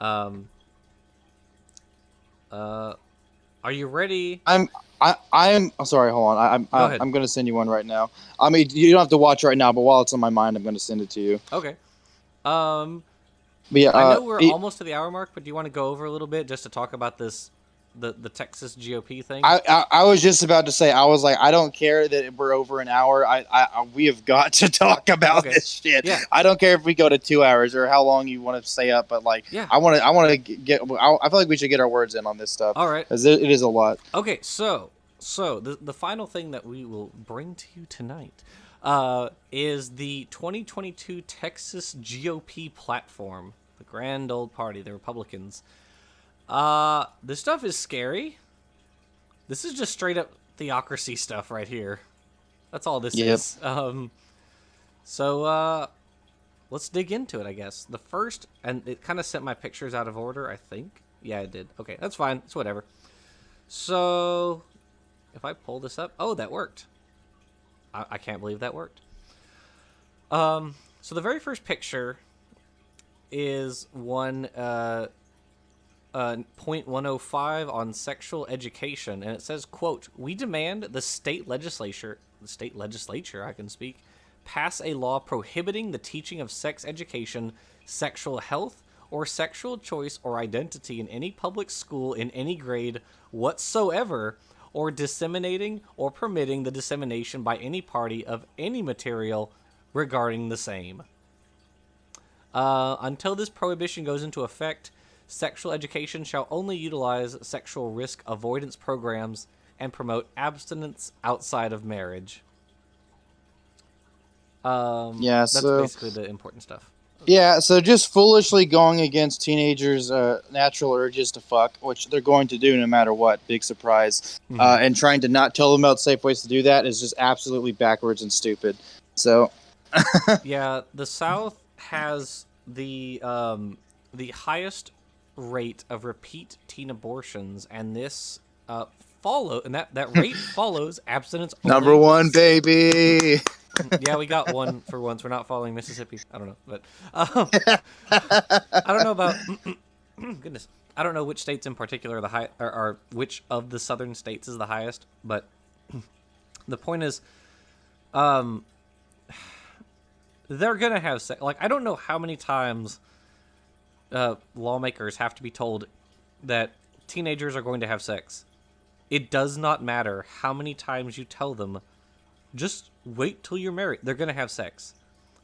Um, are you ready? I'm sorry. Hold on. Go ahead. I'm gonna send you one right now. I mean, you don't have to watch right now, but while it's on my mind, I'm gonna send it to you. Okay. Um, But yeah, I know we're almost to the hour mark, but do you want to go over a little bit just to talk about this, the Texas GOP thing? I was just about to say, I was like, I don't care that we're over an hour. We have got to talk about Okay. this shit. Yeah. I don't care if we go to 2 hours or how long you want to stay up, but like, Yeah. I want to get. I feel like we should get our words in on this stuff All right. because it is a lot. Okay. So the final thing that we will bring to you tonight, is the 2022 Texas GOP platform, the grand old party, the Republicans. This stuff is scary. This is just straight up theocracy stuff right here. That's all this Yep. is. So let's dig into it, I guess. The first, and it kind of sent my pictures out of order, I think. Yeah, it did. Okay, that's fine. It's whatever. So if I pull this up, oh, that worked. I can't believe that worked. So the very first picture is one point 105 on sexual education, and it says, quote, "We demand the state legislature, I can speak, pass a law prohibiting the teaching of sex education, sexual health, or sexual choice or identity in any public school in any grade whatsoever, or disseminating or permitting the dissemination by any party of any material regarding the same. Until this prohibition goes into effect, sexual education shall only utilize sexual risk avoidance programs and promote abstinence outside of marriage." Yeah. That's So basically the important stuff. yeah. So just foolishly going against teenagers' natural urges to fuck, which they're going to do no matter what. Big surprise. Mm-hmm. And trying to not tell them about safe ways to do that is just absolutely backwards and stupid. So Yeah, the South has the highest rate of repeat teen abortions, and this that rate follows abstinence number only. one, baby. Yeah, we got one for once. We're not following Mississippi. I don't know, but I don't know about goodness. I don't know which states in particular are the high, or which of the southern states is the highest. But the point is, um, they're gonna have sex. Like, I don't know how many times lawmakers have to be told that teenagers are going to have sex. It does not matter how many times you tell them. Just wait till you're married. They're gonna have sex.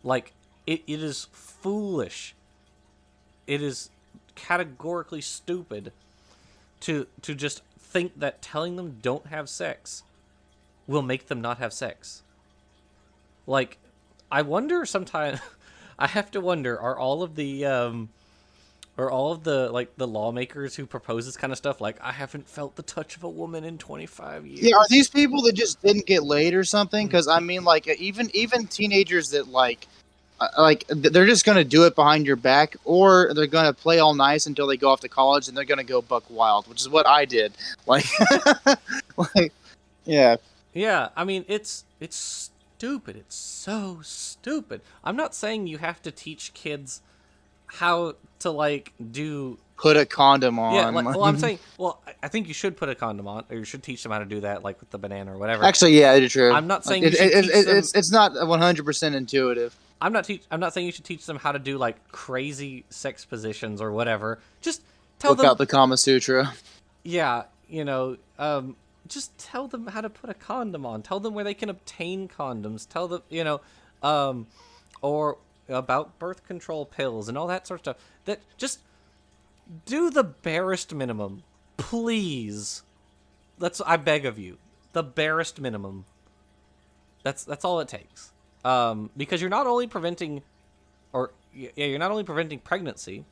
Like, it is foolish. It is categorically stupid to just think that telling them don't have sex will make them not have sex. Like, I wonder sometimes. I have to wonder: are all of the like the lawmakers who propose this kind of stuff like, I haven't felt the touch of a woman in 25 Yeah, are years? these people that just didn't get laid or something? Because I mean, like even teenagers that they're just gonna do it behind your back, or they're gonna play all nice until they go off to college and they're gonna go buck wild, which is what I did. Like, like yeah, Yeah, I mean, it's stupid. It's so stupid. I'm not saying you have to teach kids how to like do. put a condom Yeah, on. like, well, I'm saying, well, I think you should put a condom on, or you should teach them how to do that, like with the banana or whatever. Actually, yeah, it's true. I'm not saying you should teach them. It's not 100% intuitive. I'm not saying you should teach them how to do like crazy sex positions or whatever. Just tell Whip them, out the Kama Sutra. yeah, just tell them how to put a condom on. Tell them where they can obtain condoms. Tell them, or about birth control pills and all that sort of stuff. That just do the barest minimum, please. I beg of you, the barest minimum. That's all it takes. Because you're not only preventing, you're not only preventing pregnancy,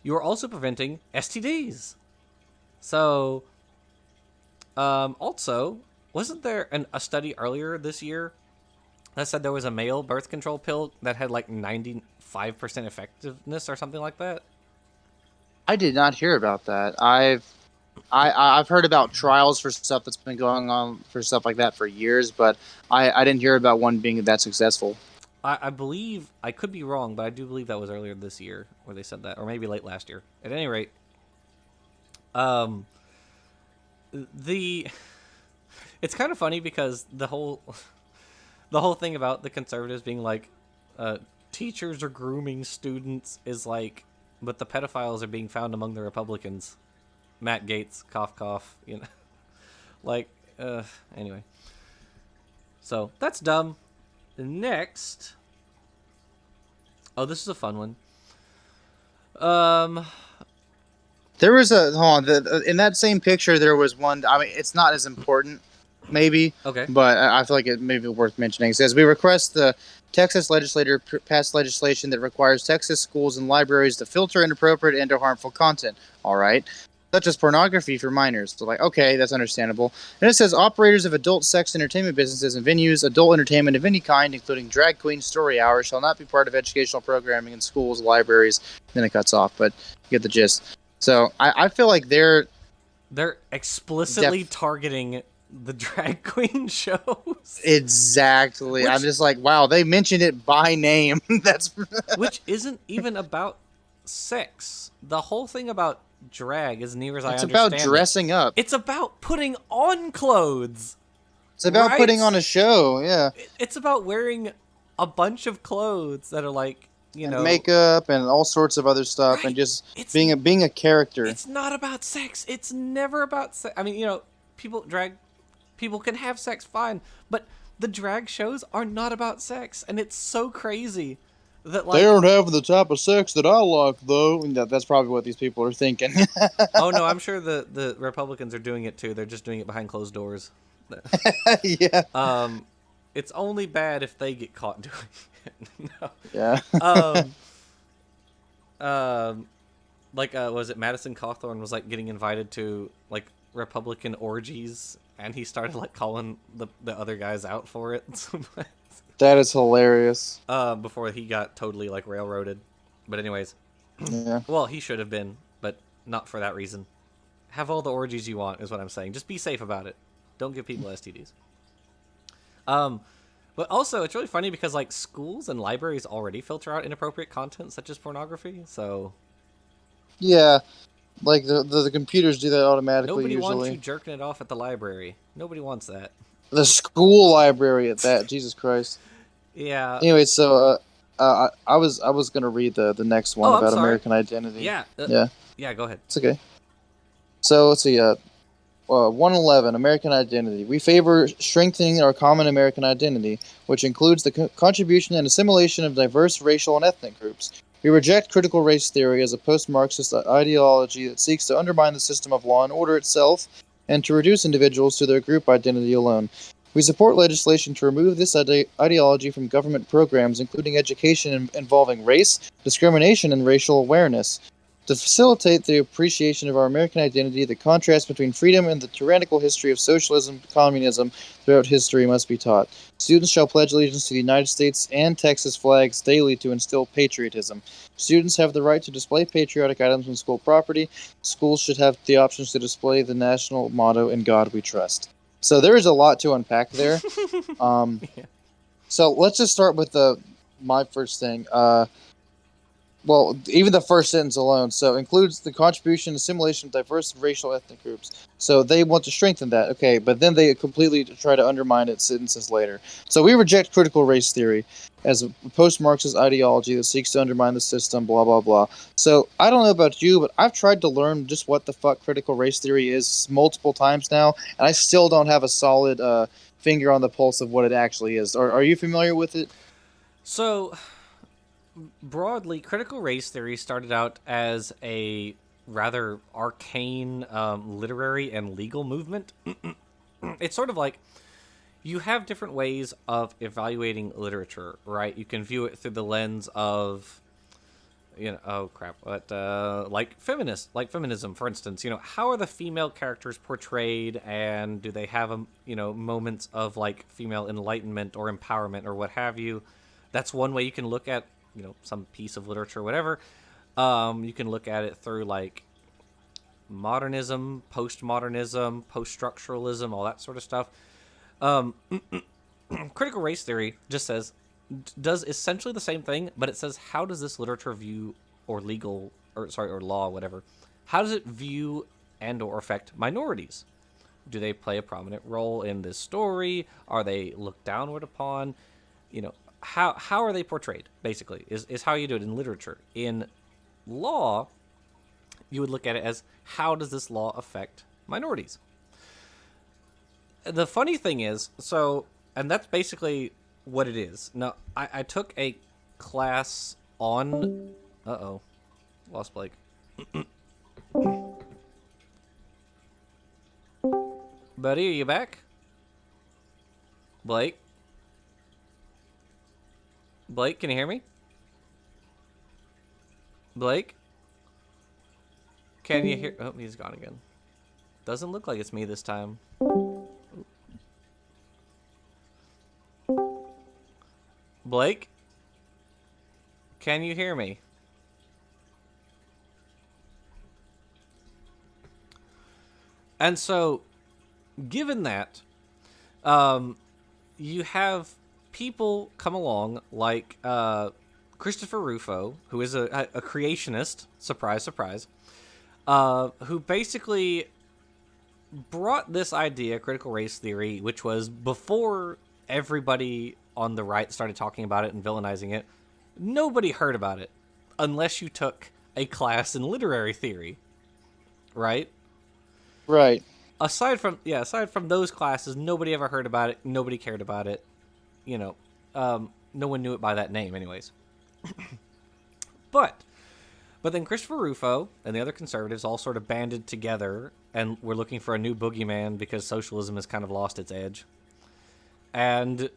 you are also preventing STDs. So, also, wasn't there a study earlier this year that said there was a male birth control pill that had like 95% effectiveness or something like that? I did not hear about that. I've heard about trials for stuff that's been going on for stuff like that for years, but I didn't hear about one being that successful. I believe I could be wrong, but I do believe that was earlier this year where they said that, or maybe late last year. At any rate, um, the it's kind of funny because the whole thing about the conservatives being like, teachers are grooming students is like, but the pedophiles are being found among the Republicans. Matt Gaetz, cough cough, you know, like, anyway. So that's dumb. Next, oh, this is a fun one. Um, There was a hold on. In that same picture, there was one. I mean, it's not as important, maybe, okay. but I feel like it may be worth mentioning. It says we request the Texas legislature pass legislation that requires Texas schools and libraries to filter inappropriate and or harmful content. All right. Such as pornography for minors. So, like, okay, that's understandable. And it says operators of adult sex entertainment businesses and venues, adult entertainment of any kind, including drag queen story hours, shall not be part of educational programming in schools, libraries. Then it cuts off, but you get the gist. So I feel like They're explicitly def targeting the drag queen shows, exactly. I'm which just like, wow, they mentioned it by name. That's which isn't even about sex. The whole thing about drag, as near as I it's about understand it, dressing up. it's about putting on clothes, It's about putting right? on a show, yeah, It's about wearing a bunch of clothes that are like, you and know, makeup and all sorts of other stuff, and right. just It's being a character. it's not about sex. It's never about sex. I mean, you know, people can have sex fine, but the drag shows are not about sex, and it's so crazy that They like, aren't having the type of sex that I like, though. And that's probably what these people are thinking. oh no, I'm sure the Republicans are doing it too. They're just doing it behind closed doors. Yeah, Um, it's only bad if they get caught doing it. No. yeah. Um, um, like was it Madison Cawthorn was like getting invited to like Republican orgies, and he started like calling the other guys out for it. That is hilarious. Before he got totally like railroaded. But anyways, Yeah. well, he should have been, but not for that reason. Have all the orgies you want is what I'm saying. Just be safe about it. Don't give people STDs. Um, but also it's really funny because like schools and libraries already filter out inappropriate content such as pornography. So Yeah, like the computers do that automatically nobody wants you usually. jerking it off at the library. Nobody wants that. The school library at that. Jesus Christ. Yeah. Anyway, so I was gonna read the next one Oh, I'm about sorry. American identity. Yeah. Yeah, Yeah. Go ahead. it's okay. So let's see. 111 American identity. We favor strengthening our common American identity, which includes the contribution and assimilation of diverse racial and ethnic groups. We reject critical race theory as a post Marxist ideology that seeks to undermine the system of law and order itself and to reduce individuals to their group identity alone. We support legislation to remove this ideology from government programs, including education involving race, discrimination, and racial awareness. To facilitate the appreciation of our American identity, the contrast between freedom and the tyrannical history of socialism and communism throughout history must be taught. Students shall pledge allegiance to the United States and Texas flags daily to instill patriotism. Students have the right to display patriotic items on school property. Schools should have the options to display the national motto, "In God We Trust." So there is a lot to unpack there. Um, Yeah. so let's just start with my first thing. Well, even the first sentence alone, so includes the contribution and assimilation of diverse racial ethnic groups. So they want to strengthen that, okay, but then they completely try to undermine it sentences later. So we reject critical race theory as a post-Marxist ideology that seeks to undermine the system, blah, blah, blah. So I don't know about you, but I've tried to learn just what the fuck critical race theory is multiple times now, and I still don't have a solid finger on the pulse of what it actually is. Are you familiar with it? So broadly, critical race theory started out as a rather arcane literary and legal movement. It's sort of like you have different ways of evaluating literature, right? You can view it through the lens of, you know, oh crap, but like feminism, for instance. You know, how are the female characters portrayed, and do they have moments of like female enlightenment or empowerment or what have you? That's one way you can look at some piece of literature or whatever. You can look at it through like modernism, postmodernism, post-structuralism, all that sort of stuff. Um, critical race theory just says does essentially the same thing, but it says how does this literature view or law, whatever. How does it view and or affect minorities? Do they play a prominent role in this story? Are they looked downward upon? How are they portrayed? Basically, is how you do it in literature. In law, you would look at it as how does this law affect minorities? The funny thing is, and that's basically what it is. Now, I took a class on. Lost Blake. Buddy, are you back? Blake? Blake, can you hear me? Blake? Can you hear? Oh, he's gone again. Doesn't look like it's me this time. Blake? Can you hear me? And so, given that, you have people come along like Christopher Rufo, who is a creationist, surprise, surprise, who basically brought this idea, critical race theory, which was before everybody on the right started talking about it and villainizing it, nobody heard about it unless you took a class in literary theory, right? Right. Aside from those classes, nobody ever heard about it. Nobody cared about it. No one knew it by that name, anyways. But then Christopher Rufo and the other conservatives all sort of banded together and were looking for a new boogeyman because socialism has kind of lost its edge. And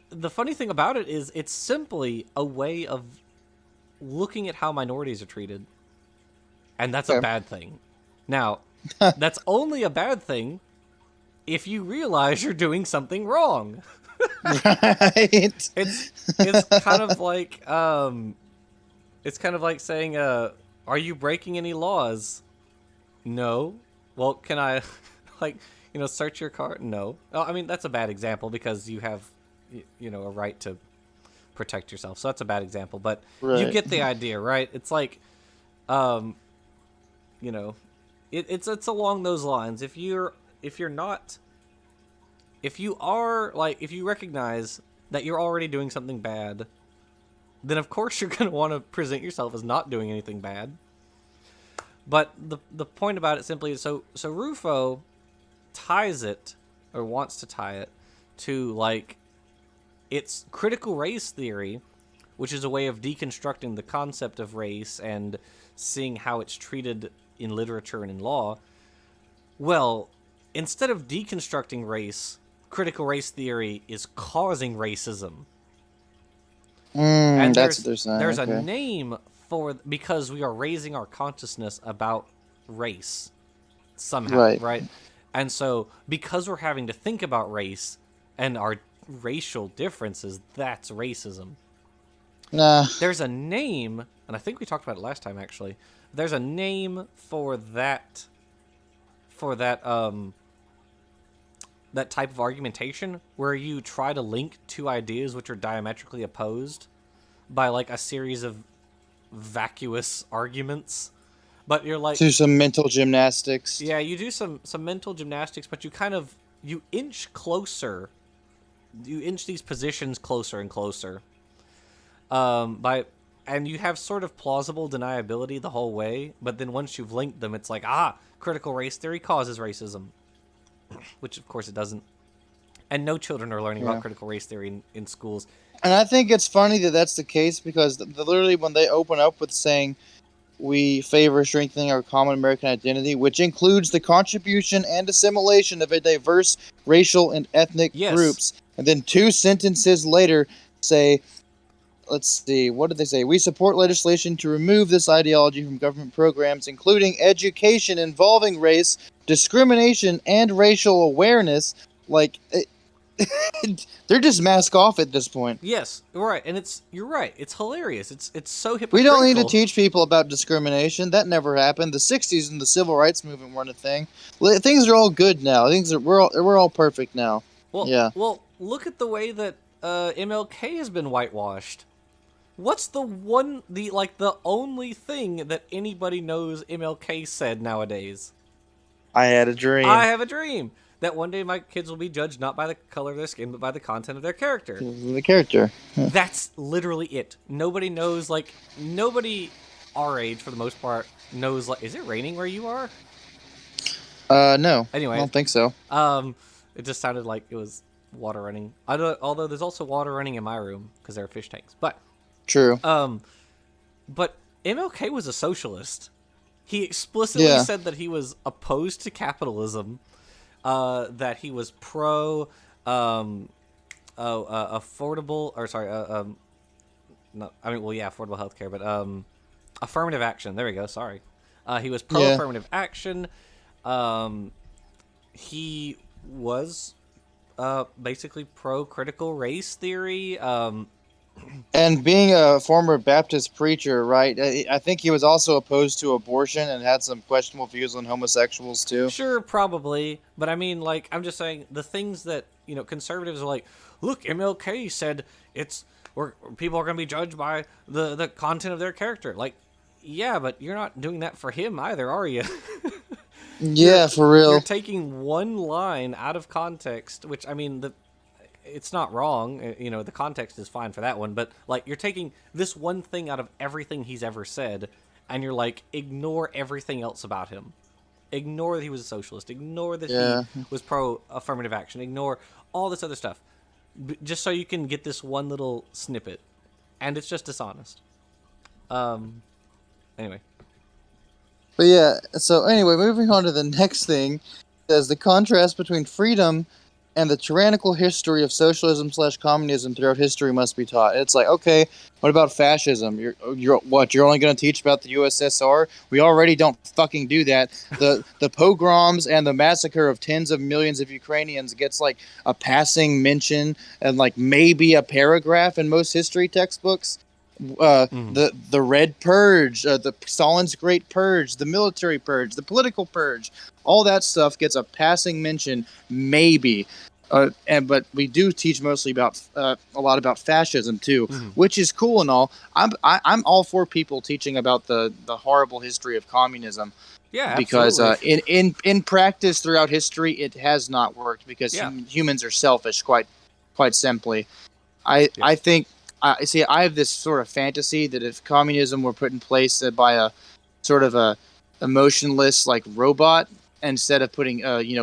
the funny thing about it is it's simply a way of looking at how minorities are treated. And that's a bad thing. Now, that's only a bad thing if you realize you're doing something wrong. Right. It's kind of like saying, are you breaking any laws? No. Well, can I search your car? No. Oh, I mean, that's a bad example because you have a right to protect yourself. So that's a bad example, but you get the idea, right? It's like it's along those lines. If you recognize that you're already doing something bad, then of course you're going to want to present yourself as not doing anything bad. But the point about it simply is so Rufo ties it, or wants to tie it, to it's critical race theory, which is a way of deconstructing the concept of race and seeing how it's treated in literature and in law. Well, instead of deconstructing race, critical race theory is causing racism. And that's what they're saying. There's a name because we are raising our consciousness about race somehow, right? And so because we're having to think about race and our racial differences, that's racism. Nah. There's a name, and I think we talked about it last time actually. There's a name for that that type of argumentation where you try to link two ideas which are diametrically opposed by a series of vacuous arguments. But you're do some mental gymnastics. Yeah, you do some mental gymnastics, but you inch closer. You inch these positions closer and closer. And you have sort of plausible deniability the whole way, but then once you've linked them, it's critical race theory causes racism. Which, of course, it doesn't. And no children are learning about critical race theory in schools. And I think it's funny that that's the case because literally when they open up with saying we favor strengthening our common American identity, which includes the contribution and assimilation of a diverse racial and ethnic groups, and then 2 sentences later say, let's see, what did they say? We support legislation to remove this ideology from government programs, including education involving race, discrimination, and racial awareness. They're just mask off at this point. Yes, right, and you're right. It's hilarious. It's so hypocritical. We don't need to teach people about discrimination. That never happened. The '60s and the civil rights movement weren't a thing. Things are all good now. We're all perfect now. Well, look at the way that MLK has been whitewashed. What's the only thing that anybody knows MLK said nowadays? I had a dream. I have a dream that one day my kids will be judged not by the color of their skin, but by the content of their character. The character. That's literally it. Nobody knows, nobody our age, for the most part, knows, is it raining where you are? No. Anyway. I don't think so. It just sounded like it was water running. Although there's also water running in my room, because there are fish tanks. But, True. but MLK was a socialist. He explicitly said that he was opposed to capitalism, that he was pro, affordable, or sorry, no, I mean, well, yeah, affordable healthcare, but, affirmative action. There we go. Sorry. He was pro affirmative action. He was, basically pro critical race theory. And being a former Baptist preacher, right? I think he was also opposed to abortion and had some questionable views on homosexuals too. Sure, probably, but I mean, I'm just saying the things that conservatives are like. Look, MLK said people are going to be judged by the content of their character. Yeah, but you're not doing that for him either, are you? Yeah, for real. You're taking one line out of context, which, I mean, it's not wrong. The context is fine for that one. But, you're taking this one thing out of everything he's ever said, and you're ignore everything else about him. Ignore that he was a socialist. Ignore that he was pro-affirmative action. Ignore all this other stuff. Just so you can get this one little snippet. And it's just dishonest. Anyway. But yeah, so anyway, moving on to the next thing, says the contrast between freedom and the tyrannical history of socialism/communism throughout history must be taught. It's okay, what about fascism? You're only going to teach about the USSR? We already don't fucking do that. The pogroms and the massacre of tens of millions of Ukrainians gets a passing mention and maybe a paragraph in most history textbooks. The Red Purge, the Stalin's Great Purge, the military purge, the political purge, all that stuff gets a passing mention, maybe. But we do teach mostly about a lot about fascism too, which is cool and all. I'm all for people teaching about the horrible history of communism. Yeah, because absolutely. in practice throughout history it has not worked because humans are selfish, quite simply. I think. I have this sort of fantasy that if communism were put in place by a sort of a emotionless robot instead of putting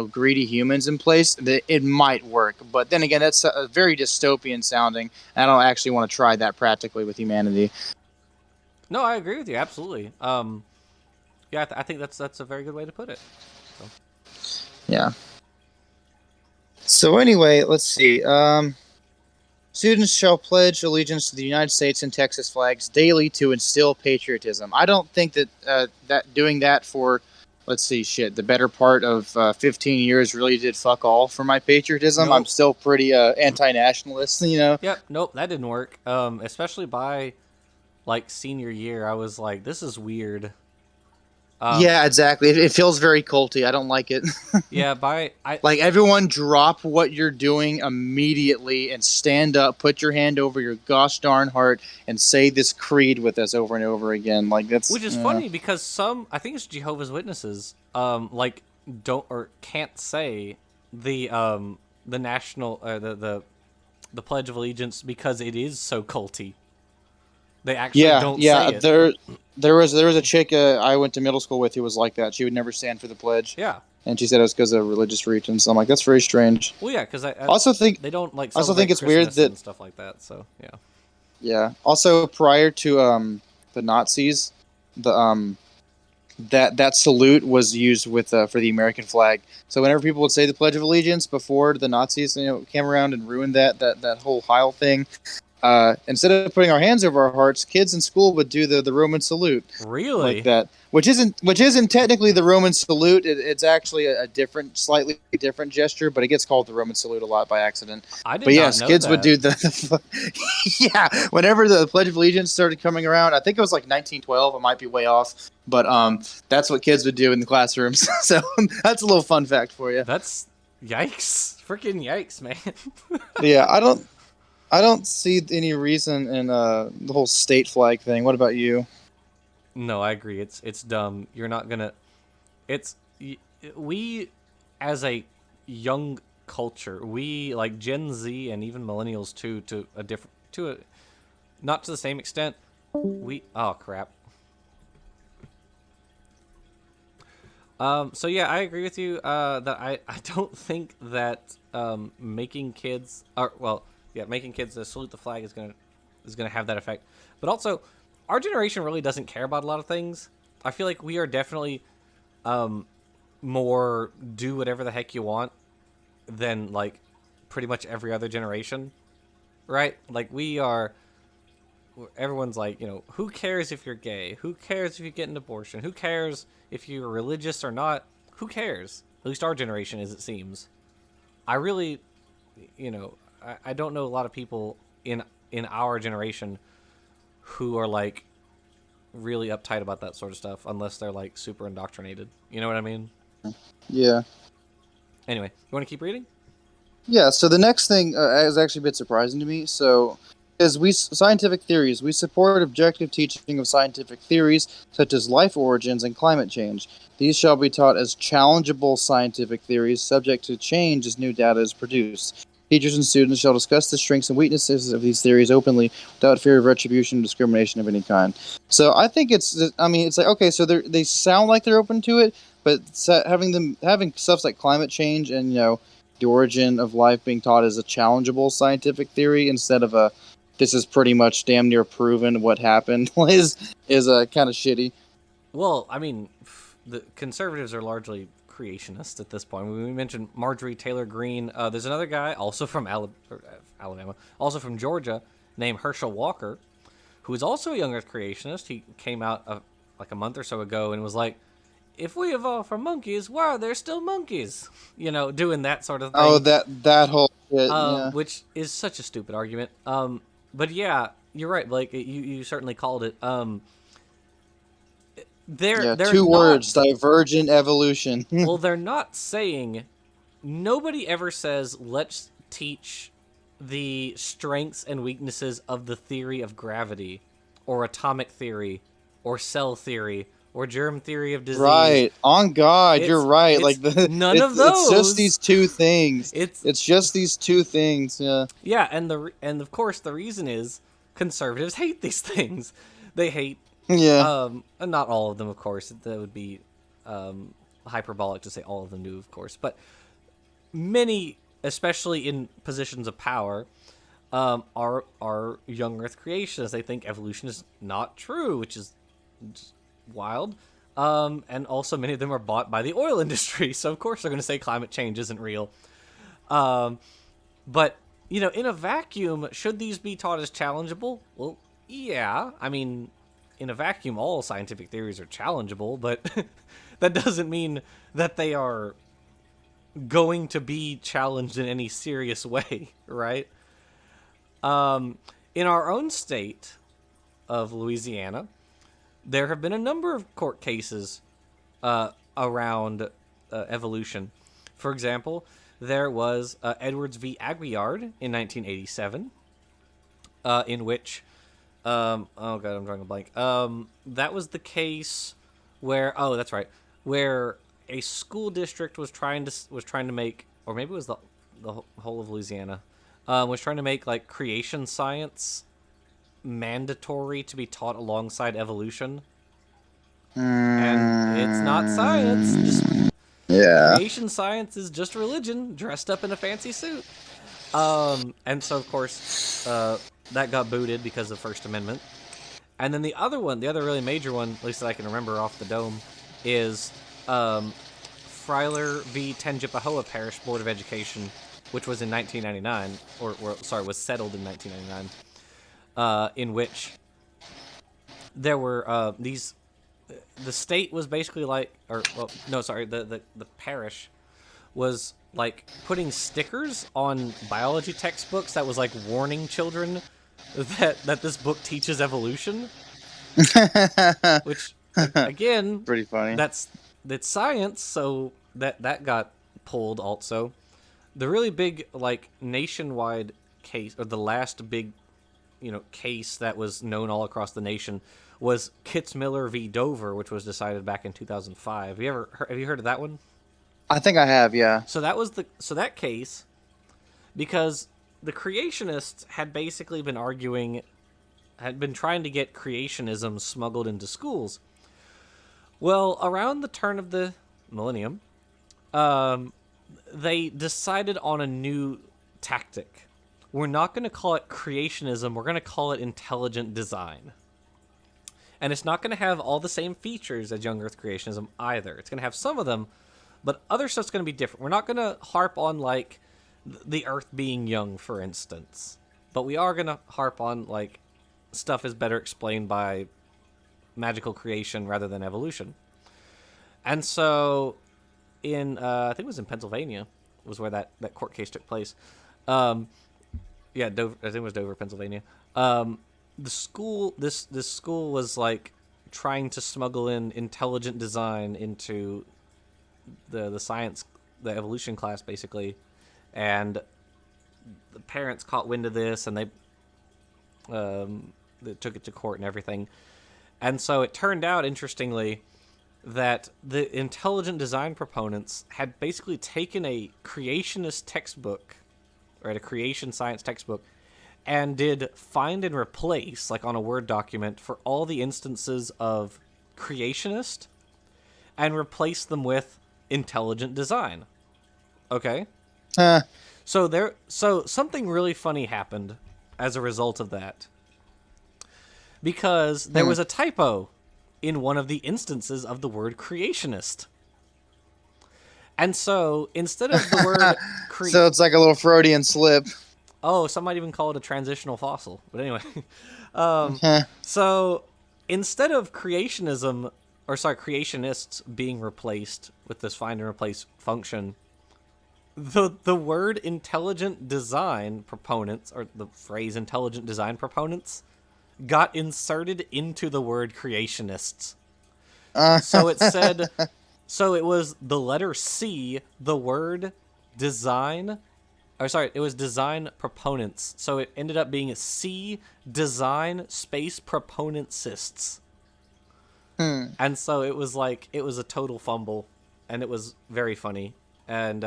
greedy humans in place, that it might work. But then again, that's very dystopian sounding. And I don't actually want to try that practically with humanity. No, I agree with you absolutely. Yeah, I think that's a very good way to put it. So. Yeah. So anyway, let's see. Students shall pledge allegiance to the United States and Texas flags daily to instill patriotism. I don't think that that doing that for, let's see, the better part of 15 years really did fuck all for my patriotism. Nope. I'm still pretty anti-nationalist, Yep, nope, that didn't work. Especially by, senior year, I was like, this is weird. Yeah, exactly. It feels very culty. I don't like it. Yeah, everyone drop what you're doing immediately and stand up, put your hand over your gosh darn heart, and say this creed with us over and over again. That's which is funny because I think it's Jehovah's Witnesses, don't or can't say the national the Pledge of Allegiance because it is so culty. They actually don't say it. There was a chick I went to middle school with who was like that. She would never stand for the pledge. Yeah. And she said it was because of religious reasons. So I'm like, that's very strange. Well, yeah, because I also think they don't also think it's weird that and stuff like that. So yeah. Yeah. Also, prior to the Nazis, that salute was used with for the American flag. So whenever people would say the Pledge of Allegiance before the Nazis came around and ruined that whole Heil thing. Instead of putting our hands over our hearts, kids in school would do the Roman salute. Really? Like that, which isn't technically the Roman salute. It's actually a slightly different gesture, but it gets called the Roman salute a lot by accident. But yes, kids would do the yeah. Whenever the Pledge of Allegiance started coming around, I think it was 1912. I might be way off, but that's what kids would do in the classrooms. So that's a little fun fact for you. That's yikes, freaking yikes, man. Yeah, I don't I don't see any reason in the whole state flag thing. What about you? No, I agree. It's dumb. You're not gonna. It's we as a young culture, we like Gen Z and even millennials too, to a different to a not to the same extent. We oh crap. So yeah, I agree with you. That I don't think that making kids or well yeah making kids salute the flag is gonna have that effect. But also, our generation really doesn't care about a lot of things. I feel like we are definitely more do whatever the heck you want than like pretty much every other generation, right? Like we are everyone's like, who cares if you're gay? Who cares if you get an abortion? Who cares if you're religious or not? Who cares? At least our generation, as it seems. I really, I don't know a lot of people in our generation who are like really uptight about that sort of stuff, unless they're like super indoctrinated. You know what I mean? Yeah. Anyway, you want to keep reading? Yeah, so the next thing is actually a bit surprising to me. So, is scientific theories. We support objective teaching of scientific theories such as life origins and climate change. These shall be taught as challengeable scientific theories, subject to change as new data is produced. Teachers and students shall discuss the strengths and weaknesses of these theories openly, without fear of retribution or discrimination of any kind. So, I think it's like okay, so they sound like they're open to it, but having stuff like climate change and the origin of life being taught as a challengeable scientific theory instead of a this is pretty much damn near proven what happened is kind of shitty. Well, I mean, the conservatives are largely creationists at this point. We mentioned Marjorie Taylor Greene. There's another guy, also from Alabama, also from Georgia, named Herschel Walker, who is also a young Earth creationist. He came out like a month or so ago and was like, if we evolved from monkeys, why are there still monkeys? Doing that sort of Oh, thing, that whole shit, yeah. which is such a stupid argument. But yeah, you're right, Blake. You certainly called it. Yeah, They're two words, not. divergent evolution. Well, they're not saying. Nobody ever says let's teach the strengths and weaknesses of the theory of gravity, or atomic theory, or cell theory, or germ theory of disease. Right. On God, you're right. It's Like none of it's just those. these two things. It's It's just these two things. Yeah. Yeah, and of course the reason is conservatives hate these things. They hate Yeah. and not all of them, of course. That would be hyperbolic to say all of them do, of course, but many, especially in positions of power, are young Earth creationists. They think evolution is not true, which is just wild. And also many of them are bought by the oil industry, so of course they're going to say climate change isn't real. But in a vacuum, should these be taught as challengeable? Well, yeah. I mean, in a vacuum, all scientific theories are challengeable, but that doesn't mean that they are going to be challenged in any serious way, right? In our own state of Louisiana, there have been a number of court cases around evolution. For example, there was Edwards v. Aguillard in 1987, in which, oh god, I'm drawing a blank. That was the case where, oh, that's right, where a school district was trying to make, or maybe it was the whole of Louisiana, was trying to make like creation science mandatory to be taught alongside evolution, and it's not science. Just Yeah. creation science is just religion dressed up in a fancy suit. And so of course, that got booted because of First Amendment. And then the other really major one, at least that I can remember off the dome, is Freiler v. Tangipahoa Parish Board of Education, which was in 1999, was settled in 1999, in which there were the state was basically like, the parish was like putting stickers on biology textbooks that was like warning children that this book teaches evolution, which again, Pretty funny. that's science, so that got pulled also. The really big like nationwide case, or the last big, case that was known all across the nation, was Kitzmiller v. Dover, which was decided back in 2005. Have you heard of that one? I think I have, yeah. So that case, because the creationists had basically had been trying to get creationism smuggled into schools. Well, around the turn of the millennium, they decided on a new tactic. We're not going to call it creationism. We're going to call it intelligent design. And it's not going to have all the same features as young Earth creationism either. It's going to have some of them, but other stuff's going to be different. We're not going to harp on, like, the Earth being young, for instance. But we are going to harp on, like, stuff is better explained by magical creation rather than evolution. And so, I think it was in Pennsylvania, was where that court case took place. Dover, I think it was Dover, Pennsylvania. This school was, like, trying to smuggle in intelligent design into the science, the evolution class, basically, and the parents caught wind of this, and they took it to court and everything. And so it turned out, interestingly, that the intelligent design proponents had basically taken a creationist textbook, or a creation science textbook, and did find and replace, like on a Word document, for all the instances of creationist, and replace them with intelligent design. Okay? So something really funny happened as a result of that. Because there was a typo in one of the instances of the word creationist. And so, instead of the word So it's like a little Freudian slip. Oh, some might even call it a transitional fossil. But anyway. So, instead of creationists being replaced with this find and replace function, the word intelligent design proponents, or the phrase intelligent design proponents, got inserted into the word creationists. So it was the letter C, the word design, it was design proponents. So it ended up being C, design space proponentsists. And so it was a total fumble, and it was very funny. And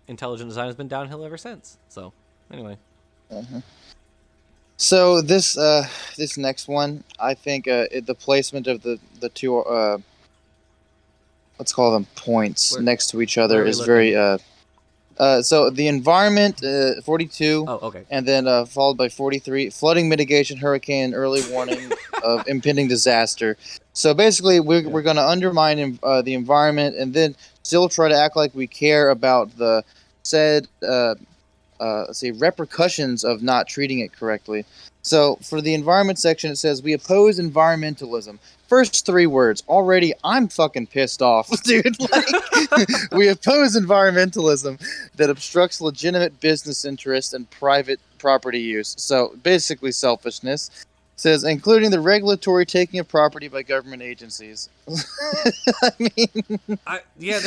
intelligent design has been downhill ever since. So, anyway. So this next one, I think the placement of the two let's call them points next to each other is very so the environment 42. Oh, okay. And then followed by 43, flooding mitigation, hurricane, and early warning of impending disaster. So basically, we're going to undermine the environment, and then still try to act like we care about the said repercussions of not treating it correctly. So for the environment section, it says, we oppose environmentalism. First three words. Already, I'm fucking pissed off, dude. We oppose environmentalism that obstructs legitimate business interests and private property use. So basically selfishness. It says, including the regulatory taking of property by government agencies. I mean... they're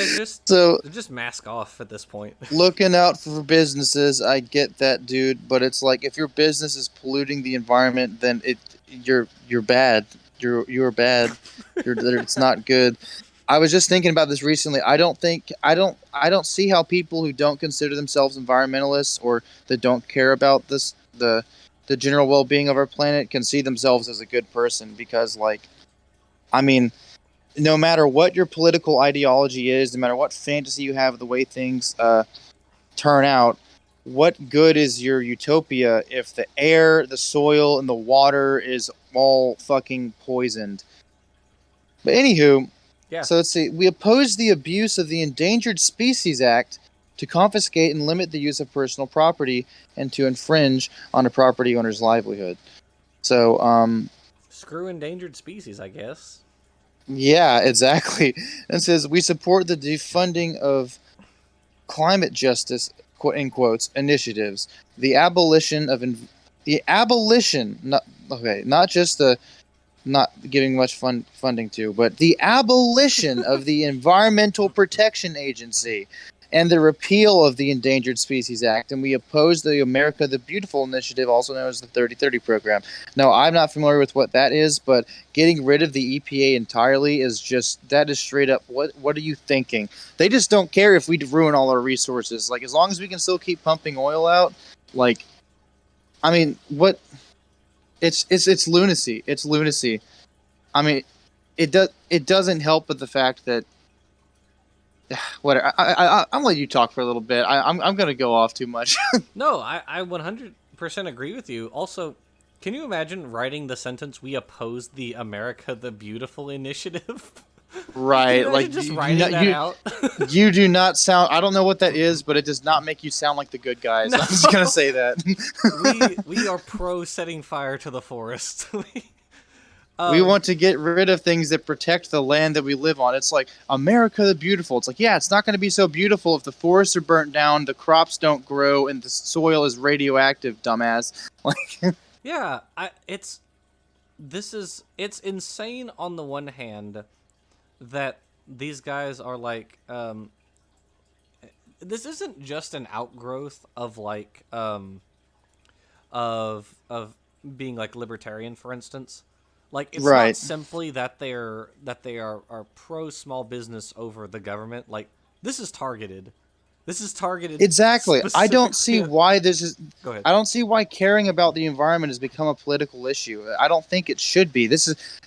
just mask off at this point. Looking out for businesses, I get that, dude. But it's like, if your business is polluting the environment, then you're bad. You're bad. It's not good. I was just thinking about this recently. I don't see how people who don't consider themselves environmentalists, or that don't care about the general well-being of our planet, can see themselves as a good person. Because, no matter what your political ideology is, no matter what fantasy you have of the way things turn out, what good is your utopia if the air, the soil, and the water is all fucking poisoned? But anywho, so let's see. We oppose the abuse of the Endangered Species Act to confiscate and limit the use of personal property and to infringe on a property owner's livelihood. So, screw endangered species, I guess. Yeah, exactly. And says, we support the defunding of climate justice, in quotes, initiatives, not just the not giving much funding to, but the abolition of the Environmental Protection Agency and the repeal of the Endangered Species Act, and we oppose the America the Beautiful initiative, also known as the 3030 program. Now, I'm not familiar with what that is, but getting rid of the EPA entirely is just, that is straight up, what are you thinking? They just don't care if we ruin all our resources. Like, as long as we can still keep pumping oil out, like, I mean, what? It's lunacy. It's lunacy. I mean, it doesn't help but the fact that what I'm gonna let you talk for a little bit. I'm gonna go off too much. No, I 100% agree with you. Also, can you imagine writing the sentence, "We oppose the America the Beautiful initiative"? Right, like just writing that out. You do not sound. I don't know what that is, but it does not make you sound like the good guys. No. I'm just gonna say that. we are pro setting fire to the forest. We want to get rid of things that protect the land that we live on. It's like America the Beautiful. It's like, yeah, it's not going to be so beautiful if the forests are burnt down, the crops don't grow, and the soil is radioactive, dumbass. Like, yeah, it's insane on the one hand that these guys are like, this isn't just an outgrowth of like, of being like libertarian, for instance. Like, it's right. not simply that they are pro small business over the government. Like, this is targeted. This is targeted. Exactly. I don't see why this is. Go ahead. I don't see why caring about the environment has become a political issue. I don't think it should be.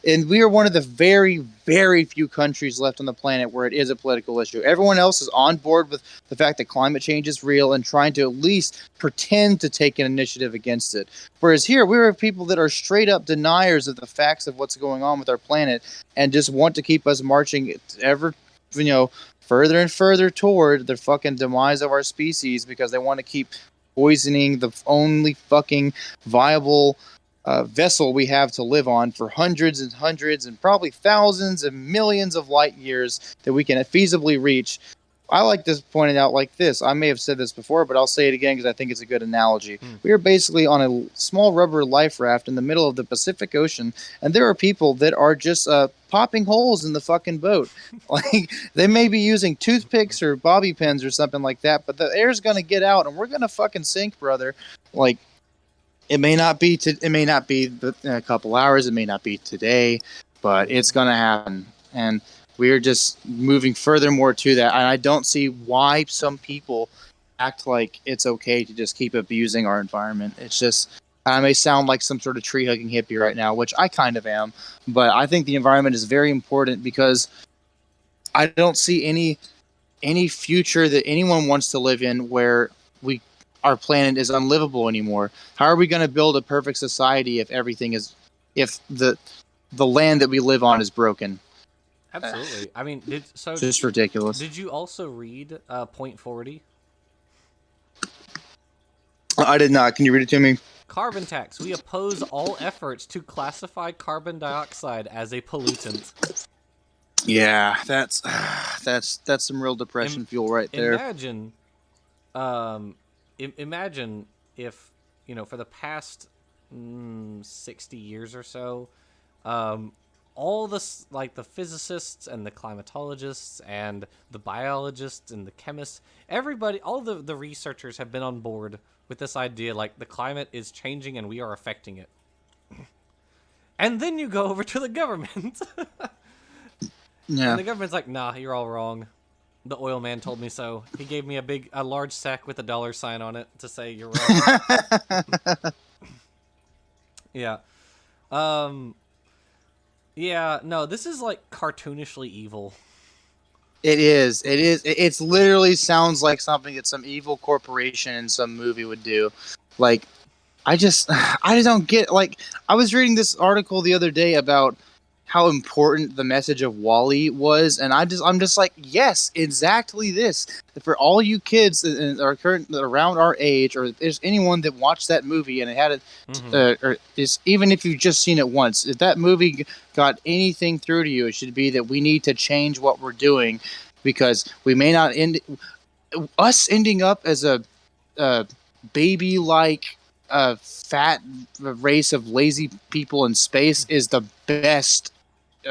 And we are one of the very, very few countries left on the planet where it is a political issue. Everyone else is on board with the fact that climate change is real and trying to at least pretend to take an initiative against it. Whereas here, we are people that are straight up deniers of the facts of what's going on with our planet and just want to keep us marching ever, further and further toward the fucking demise of our species because they want to keep poisoning the only fucking viable vessel we have to live on for hundreds and hundreds and probably thousands and millions of light years that we can feasibly reach. I like to point it out like this. I may have said this before, but I'll say it again because I think it's a good analogy. We are basically on a small rubber life raft in the middle of the Pacific Ocean, and there are people that are just popping holes in the fucking boat. Like, they may be using toothpicks or bobby pins or something like that, but the air's going to get out, and we're going to fucking sink, brother. Like, it may not be in a couple hours, it may not be today, but it's going to happen. And we're just moving furthermore to that. And I don't see why some people act like it's okay to just keep abusing our environment. It's just, I may sound like some sort of tree-hugging hippie right now, which I kind of am. But I think the environment is very important because I don't see any future that anyone wants to live in where our planet is unlivable anymore. How are we going to build a perfect society if if the land that we live on is broken? Absolutely. I mean, just ridiculous. Did you also read Point 40? I did not. Can you read it to me? Carbon tax. We oppose all efforts to classify carbon dioxide as a pollutant. Yeah, that's some real depression fuel right there. Imagine if, for the past 60 years or so, all this, like the physicists and the climatologists and the biologists and the chemists, everybody, all the researchers have been on board with this idea, like the climate is changing and we are affecting it. And then you go over to the government. Yeah. And the government's like, nah, you're all wrong. The oil man told me so. He gave me a large sack with a dollar sign on it to say you're wrong. Yeah. Yeah, no, this is like cartoonishly evil. It is. It's literally sounds like something that some evil corporation in some movie would do. Like, I just don't get, like, I was reading this article the other day about how important the message of WALL-E was, and I'm just like, yes, exactly this. For all you kids that are around our age, or if there's anyone that watched that movie and it had it, or is, even if you've just seen it once, if that movie got anything through to you, it should be that we need to change what we're doing, because we may not ending up as a baby-like fat race of lazy people in space is the best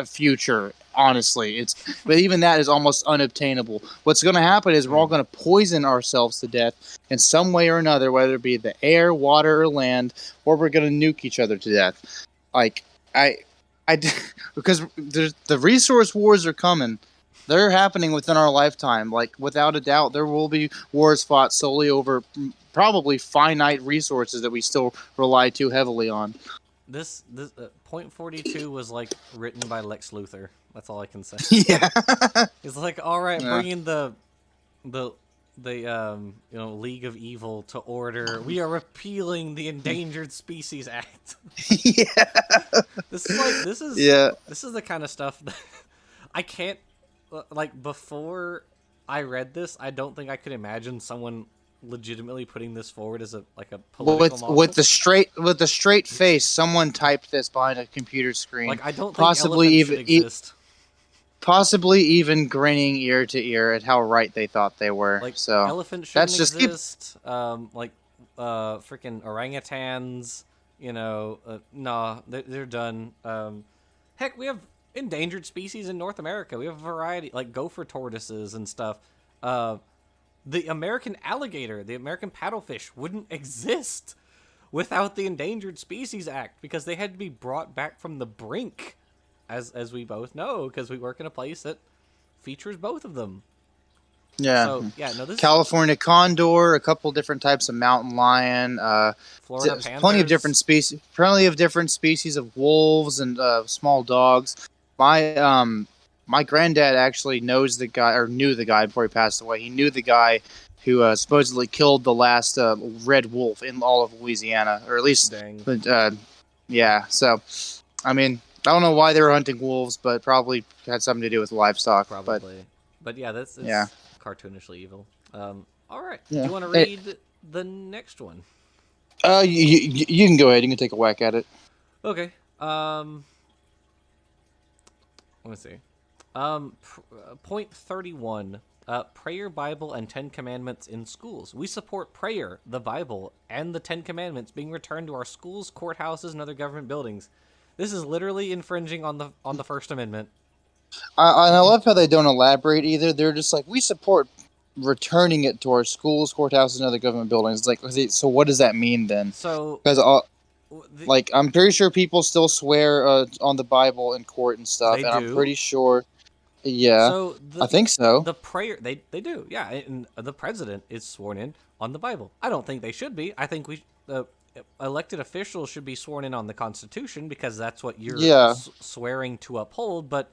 future. Honestly, but even that is almost unobtainable. What's going to happen is we're all going to poison ourselves to death in some way or another, whether it be the air, water, or land, or we're going to nuke each other to death. Like I, I, because the resource wars are coming. They're happening within our lifetime. Like without a doubt, there will be wars fought solely over probably finite resources that we still rely too heavily on. This point 42 was like written by Lex Luthor. That's all I can say. Yeah. It's like, all right, Yeah. bring in the League of Evil to order. We are repealing the Endangered Species Act. Yeah. This is the kind of stuff that I can't like. Before I read this, I don't think I could imagine someone legitimately putting this forward as a political model. With the straight face, someone typed this behind a computer screen. Like, I don't think possibly elephants even should exist. possibly even grinning ear to ear at how right they thought they were. Like, so elephants shouldn't that's just exist. Freaking orangutans. Nah, they're done. Heck, we have endangered species in North America. We have a variety, like gopher tortoises and stuff. The American alligator, the American paddlefish wouldn't exist without the Endangered Species Act because they had to be brought back from the brink, as we both know, because we work in a place that features both of them. Yeah. So, yeah, no, this California condor, a couple different types of mountain lion, Florida panthers. plenty of different species of wolves and small dogs. My granddad actually knows the guy, or knew the guy before he passed away. He knew the guy who supposedly killed the last red wolf in all of Louisiana, or at least, yeah. So, I mean, I don't know why they were hunting wolves, but probably had something to do with livestock. Probably, but yeah, that's yeah. Cartoonishly evil. All right, Yeah. do you want to read the next one? You can go ahead. You can take a whack at it. Okay. Let me see. Point 31. Prayer, Bible, and 10 Commandments in schools. We support prayer, the Bible, and the 10 Commandments being returned to our schools, courthouses, and other government buildings. This is literally infringing on the First Amendment. I love how they don't elaborate either. They're just like, we support returning it to our schools, courthouses, and other government buildings. It's like, so what does that mean then? So, because like, I'm pretty sure people still swear on the Bible in court and stuff, and I'm pretty sure. Yeah, so I think so. The prayer, they do, yeah. And the president is sworn in on the Bible. I don't think they should be. I think elected officials should be sworn in on the Constitution because that's what you're swearing to uphold. But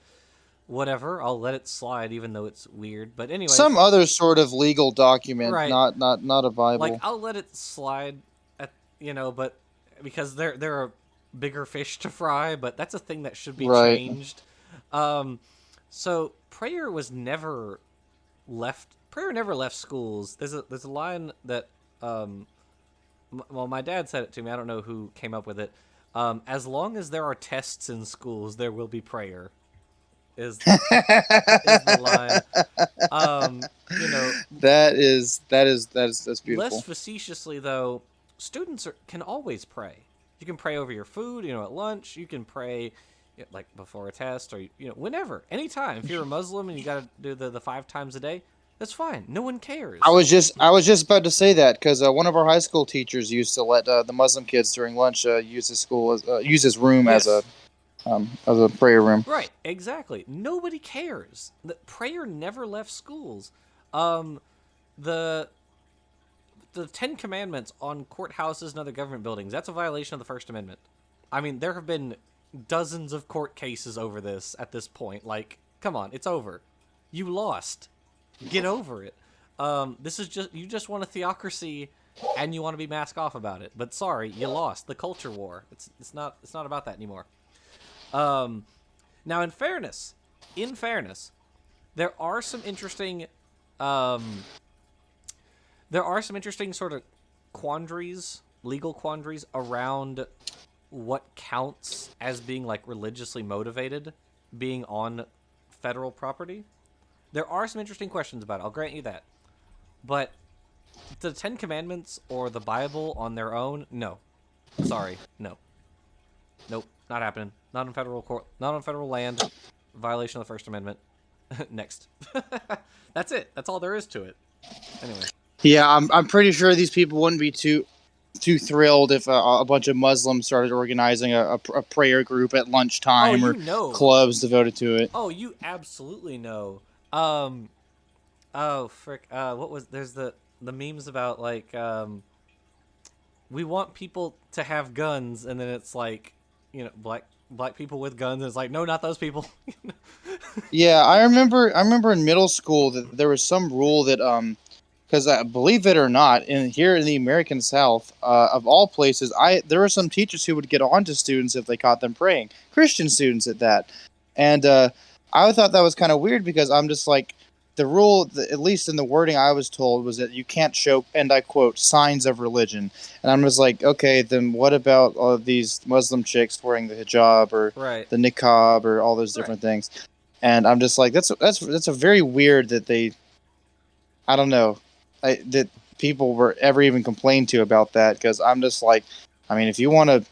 whatever, I'll let it slide, even though it's weird. But anyway, some other sort of legal document, right. not a Bible. Like, I'll let it slide, but because there are bigger fish to fry. But that's a thing that should be changed. So prayer never left schools. There's a line that my dad said it to me. I don't know who came up with it. As long as there are tests in schools, there will be prayer. Is the line. That's beautiful. Less facetiously though, students can always pray. You can pray over your food, at lunch. You can pray like before a test, or whenever, anytime. If you're a Muslim and you got to do the 5 times a day, that's fine. No one cares. I was just about to say that because one of our high school teachers used to let the Muslim kids during lunch use his room as a prayer room. Right, exactly. Nobody cares. The prayer never left schools. The 10 Commandments on courthouses and other government buildings, that's a violation of the First Amendment. I mean, there have been dozens of court cases over this at this point. Like, come on, it's over. You lost. Get over it. This is you just want a theocracy and you want to be mask off about it. But sorry, you lost. The culture war. It's not about that anymore. Now in fairness, there are some interesting sort of legal quandaries around what counts as being like religiously motivated, being on federal property. There are some interesting questions about it. I'll grant you that. But the 10 Commandments or the Bible on their own, no. Sorry, no. Nope, not happening. not on federal court, not on federal land, violation of the First Amendment. Next. That's it. That's all there is to it. Anyway. Yeah, I'm pretty sure these people wouldn't be too thrilled if a bunch of Muslims started organizing a prayer group at Oh, lunchtime or you know. clubs devoted to it. Oh, you absolutely know. Um. Oh, frick. What was? There's the memes about like we want people to have guns, and then it's like, black people with guns. And it's like, no, not those people. Yeah, I remember in middle school that there was some rule that because believe it or not, in here in the American South, of all places, there were some teachers who would get on to students if they caught them praying, Christian students at that, and I thought that was kind of weird because I'm just like the rule, at least in the wording I was told, was that you can't show, and I quote, signs of religion, and I'm just like, okay, then what about all of these Muslim chicks wearing the hijab or Right. the niqab or all those Right. different things, and I'm just like, that's a very weird that they, I don't know, that people were ever even complained to about that because I'm just like, I mean, if you want to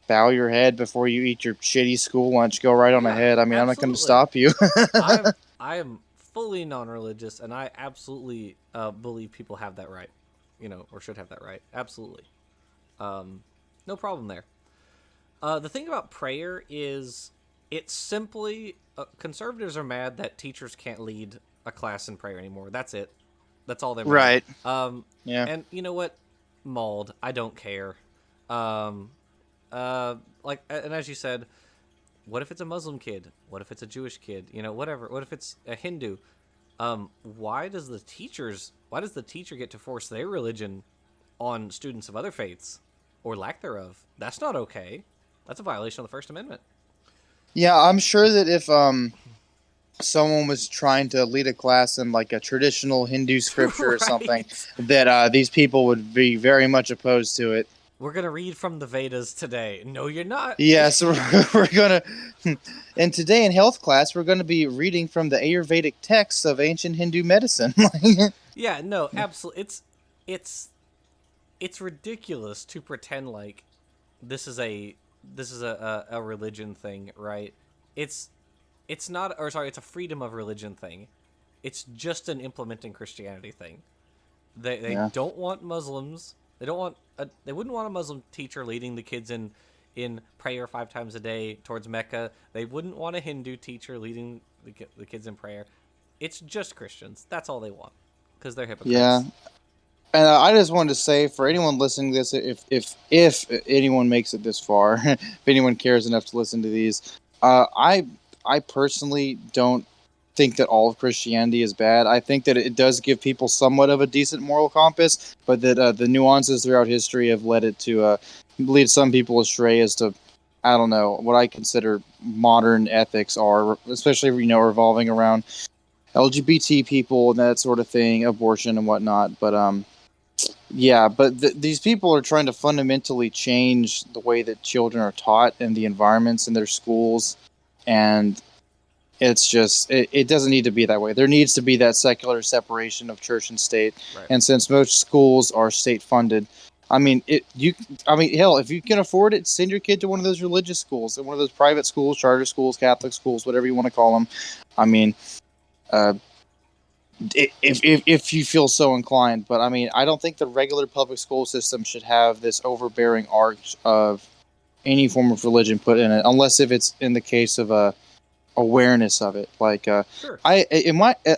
bow your head before you eat your shitty school lunch, go right on Yeah, ahead. I mean, I'm not going to absolutely. stop you. I am fully non-religious, and I absolutely believe people have that right, or should have that right. Absolutely, no problem there. The thing about prayer is, it's simply conservatives are mad that teachers can't lead a class in prayer anymore. That's it. That's all they're mad. Right. Yeah. And you know what, Mauled, I don't care. Um, and as you said, what if it's a Muslim kid? What if it's a Jewish kid? Whatever. What if it's a Hindu? Why does the teacher get to force their religion on students of other faiths or lack thereof? That's not okay. That's a violation of the First Amendment. Yeah, I'm sure that if someone was trying to lead a class in like a traditional Hindu scripture or something, Right. that these people would be very much opposed to it. We're gonna read from the Vedas today. No, you're not. Yeah, so we're gonna, and today in health class we're gonna be reading from the Ayurvedic texts of ancient Hindu medicine. Yeah, no, absolutely. It's it's ridiculous to pretend like this is a religion thing, right? It's it's not, or sorry, it's a freedom of religion thing. It's just an implementing Christianity thing. They Yeah. don't want Muslims. They wouldn't want a Muslim teacher leading the kids in prayer 5 times a day towards Mecca. They wouldn't want a Hindu teacher leading the kids in prayer. It's just Christians. That's all they want because they're Yeah. hypocrites. And I just wanted to say for anyone listening to this, if anyone makes it this far, if anyone cares enough to listen to these, I personally don't think that all of Christianity is bad. I think that it does give people somewhat of a decent moral compass, but that the nuances throughout history have led it to lead some people astray as to, I don't know, what I consider modern ethics are, especially revolving around LGBT people and that sort of thing, abortion and whatnot. But yeah, but these people are trying to fundamentally change the way that children are taught and the environments in their schools, and it's just it doesn't need to be that way. There needs to be that secular separation of church and state, Right. and since most schools are state funded, I mean, hell, if you can afford it, send your kid to one of those religious schools, one of those private schools, charter schools, Catholic schools, whatever you want to call them. I mean, uh, if you feel so inclined. But I mean, I don't think the regular public school system should have this overbearing arch of any form of religion put in it, unless if it's in the case of a awareness of it. Like Sure. I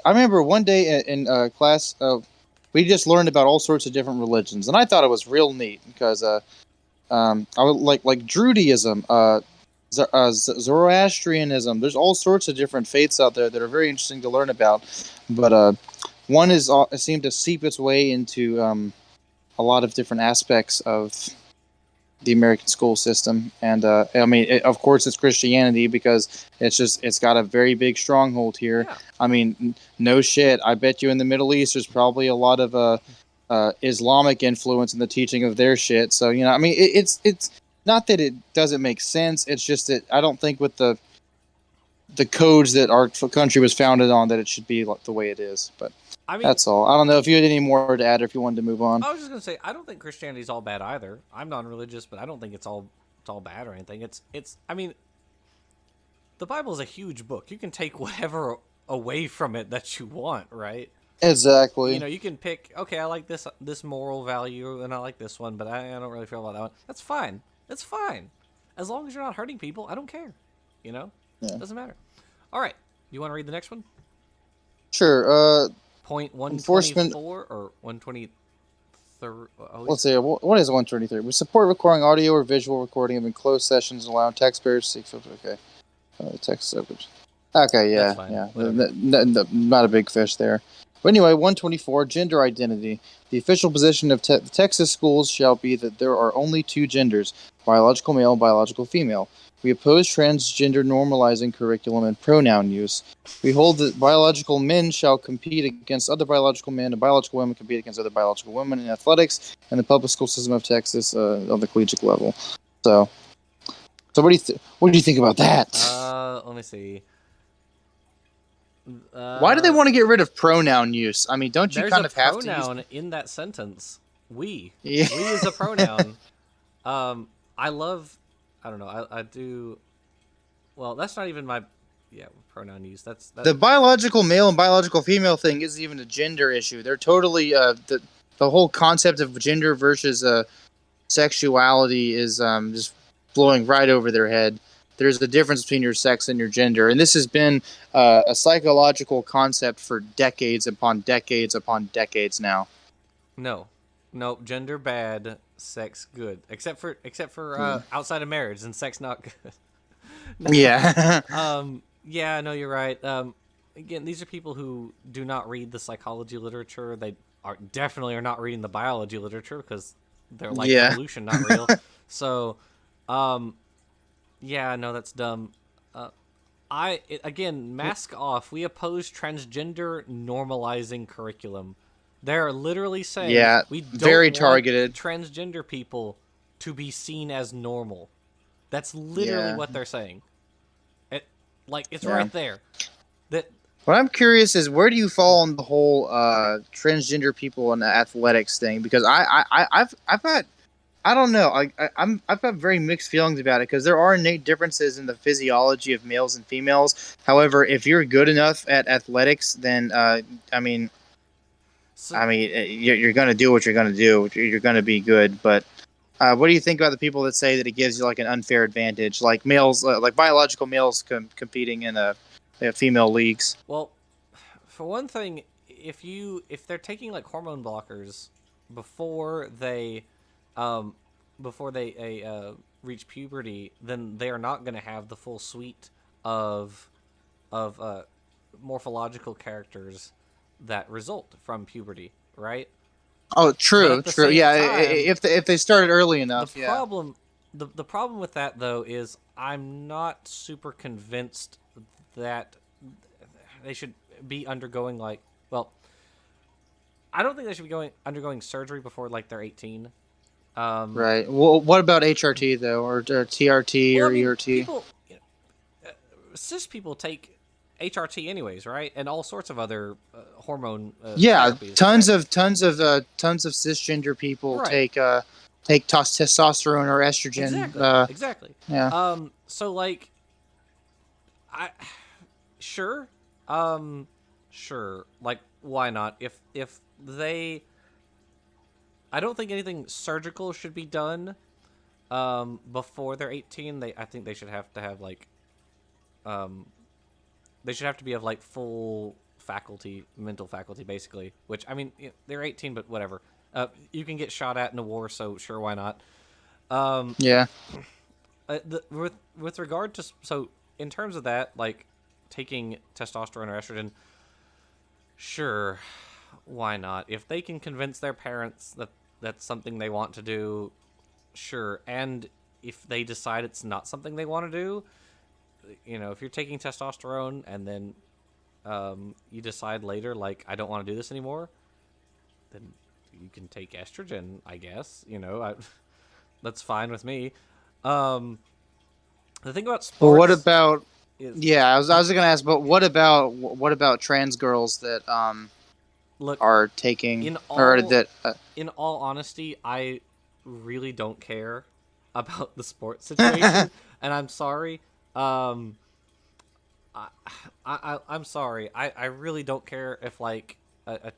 remember one day in class. We just learned about all sorts of different religions, and I thought it was real neat because I would like Druidism, Zoroastrianism. There's all sorts of different faiths out there that are very interesting to learn about, but one is seemed to seep its way into a lot of different aspects of the American school system, and I mean, of course, it's Christianity because it's got a very big stronghold here. Yeah. I mean, no shit. I bet you in the Middle East, there's probably a lot of Islamic influence in the teaching of their shit. So I mean, it's not that it doesn't make sense. It's just that I don't think with the codes that our country was founded on that it should be like the way it is. But I mean, that's all. I don't know if you had any more to add or if you wanted to move on. I was just gonna say I don't think Christianity's all bad either. I'm non-religious, but I don't think it's all bad or anything. It's. I mean, the Bible is a huge book. You can take whatever away from it that you want, right? You Exactly. know, you can pick. Okay, I like this moral value, and I like this one, but I don't really feel about that one. That's fine. That's fine, as long as you're not hurting people. I don't care. You know, Yeah. doesn't matter. All right, you want to read the next one? Sure. Point one twenty Enforcement. four or 123. Let's see. What is 123? We support recording audio or visual recording of enclosed sessions, allowing taxpayers to seek. Okay. Text subject. Okay. That's Yeah. fine. Yeah. Whatever. Not a big fish there. But anyway, 124. Gender identity. The official position of the Texas schools shall be that there are only two genders: biological male and biological female. We oppose transgender normalizing curriculum and pronoun use. We hold that biological men shall compete against other biological men and biological women compete against other biological women in athletics and the public school system of Texas on the collegiate level. So, what do you think about that? Let me see. Why do they Uh, want to get rid of pronoun use? I mean, don't you there's a kind of have to use? pronoun in that sentence. We. Yeah. We is a pronoun. I love. I don't know. I do. Well, that's not even my. Yeah, pronoun use. That. The biological male and biological female thing isn't even a gender issue. They're totally the whole concept of gender versus sexuality is just blowing right over their head. There's the difference between your sex and your gender, and this has been a psychological concept for decades upon decades upon decades now. No. No. Gender bad. Sex good. Except for Yeah. outside of marriage and sex not good. No. Yeah. Yeah. No, you're right. Again, these are people who do not read the psychology literature. They definitely are not reading the biology literature because they're like Yeah. evolution, not real. So, um, yeah, no, that's dumb. Again, mask off. We oppose transgender normalizing curriculum. They're literally saying Yeah. we don't Very want targeted. transgender people to be seen as normal. That's literally Yeah. what they're saying. It's Yeah. right there. That What I'm curious is where do you fall on the whole transgender people and athletics thing? Because I've got I don't know I've got very mixed feelings about it because there are innate differences in the physiology of males and females. However, if you're good enough at athletics, then I mean so you're gonna do what you're gonna do. You're gonna be good. But what do you think about the people that say that it gives you like an unfair advantage, like males, like biological males competing in female leagues? well, for one thing, if they're taking like hormone blockers before they um reach puberty, then they are not going to have the full suite of of morphological characters that result from puberty, right? Oh, But true, at the true. same Yeah, time, if they started early the enough, yeah. problem the problem with that though is I'm not super convinced that they should be undergoing like well I don't think they should be undergoing surgery before like they're 18. Right. Well, what about HRT though, or TRT Well, I or mean, ERT? cis people take HRT anyways, right? And all sorts of other hormone Yeah, therapies, right? tons of cisgender people Right. take testosterone or estrogen. Exactly. Exactly. Yeah. So like, I sure, um, sure. Like, why not? If they, I don't think anything surgical should be done before they're 18. I think they should have to have like um they should have to be of like full faculty, mental faculty, basically. Which I mean, they're 18, but whatever. You can get shot at in a war, so sure, why not? Um, Yeah. with regard to so in terms of that, like taking testosterone or estrogen, sure, why not? If they can convince their parents that that's something they want to do, sure. And if they decide it's not something they want to do, if you're taking testosterone and then you decide later, like, I don't want to do this anymore, then you can take estrogen, I guess. That's fine with me. Um, the thing about Well, what sports about? is, Yeah, I was gonna ask, but what about trans girls that look, are taking in or all that in all honesty, I really don't care about the sports situation, and I'm sorry. Um, I, I'm sorry. I really don't care if like a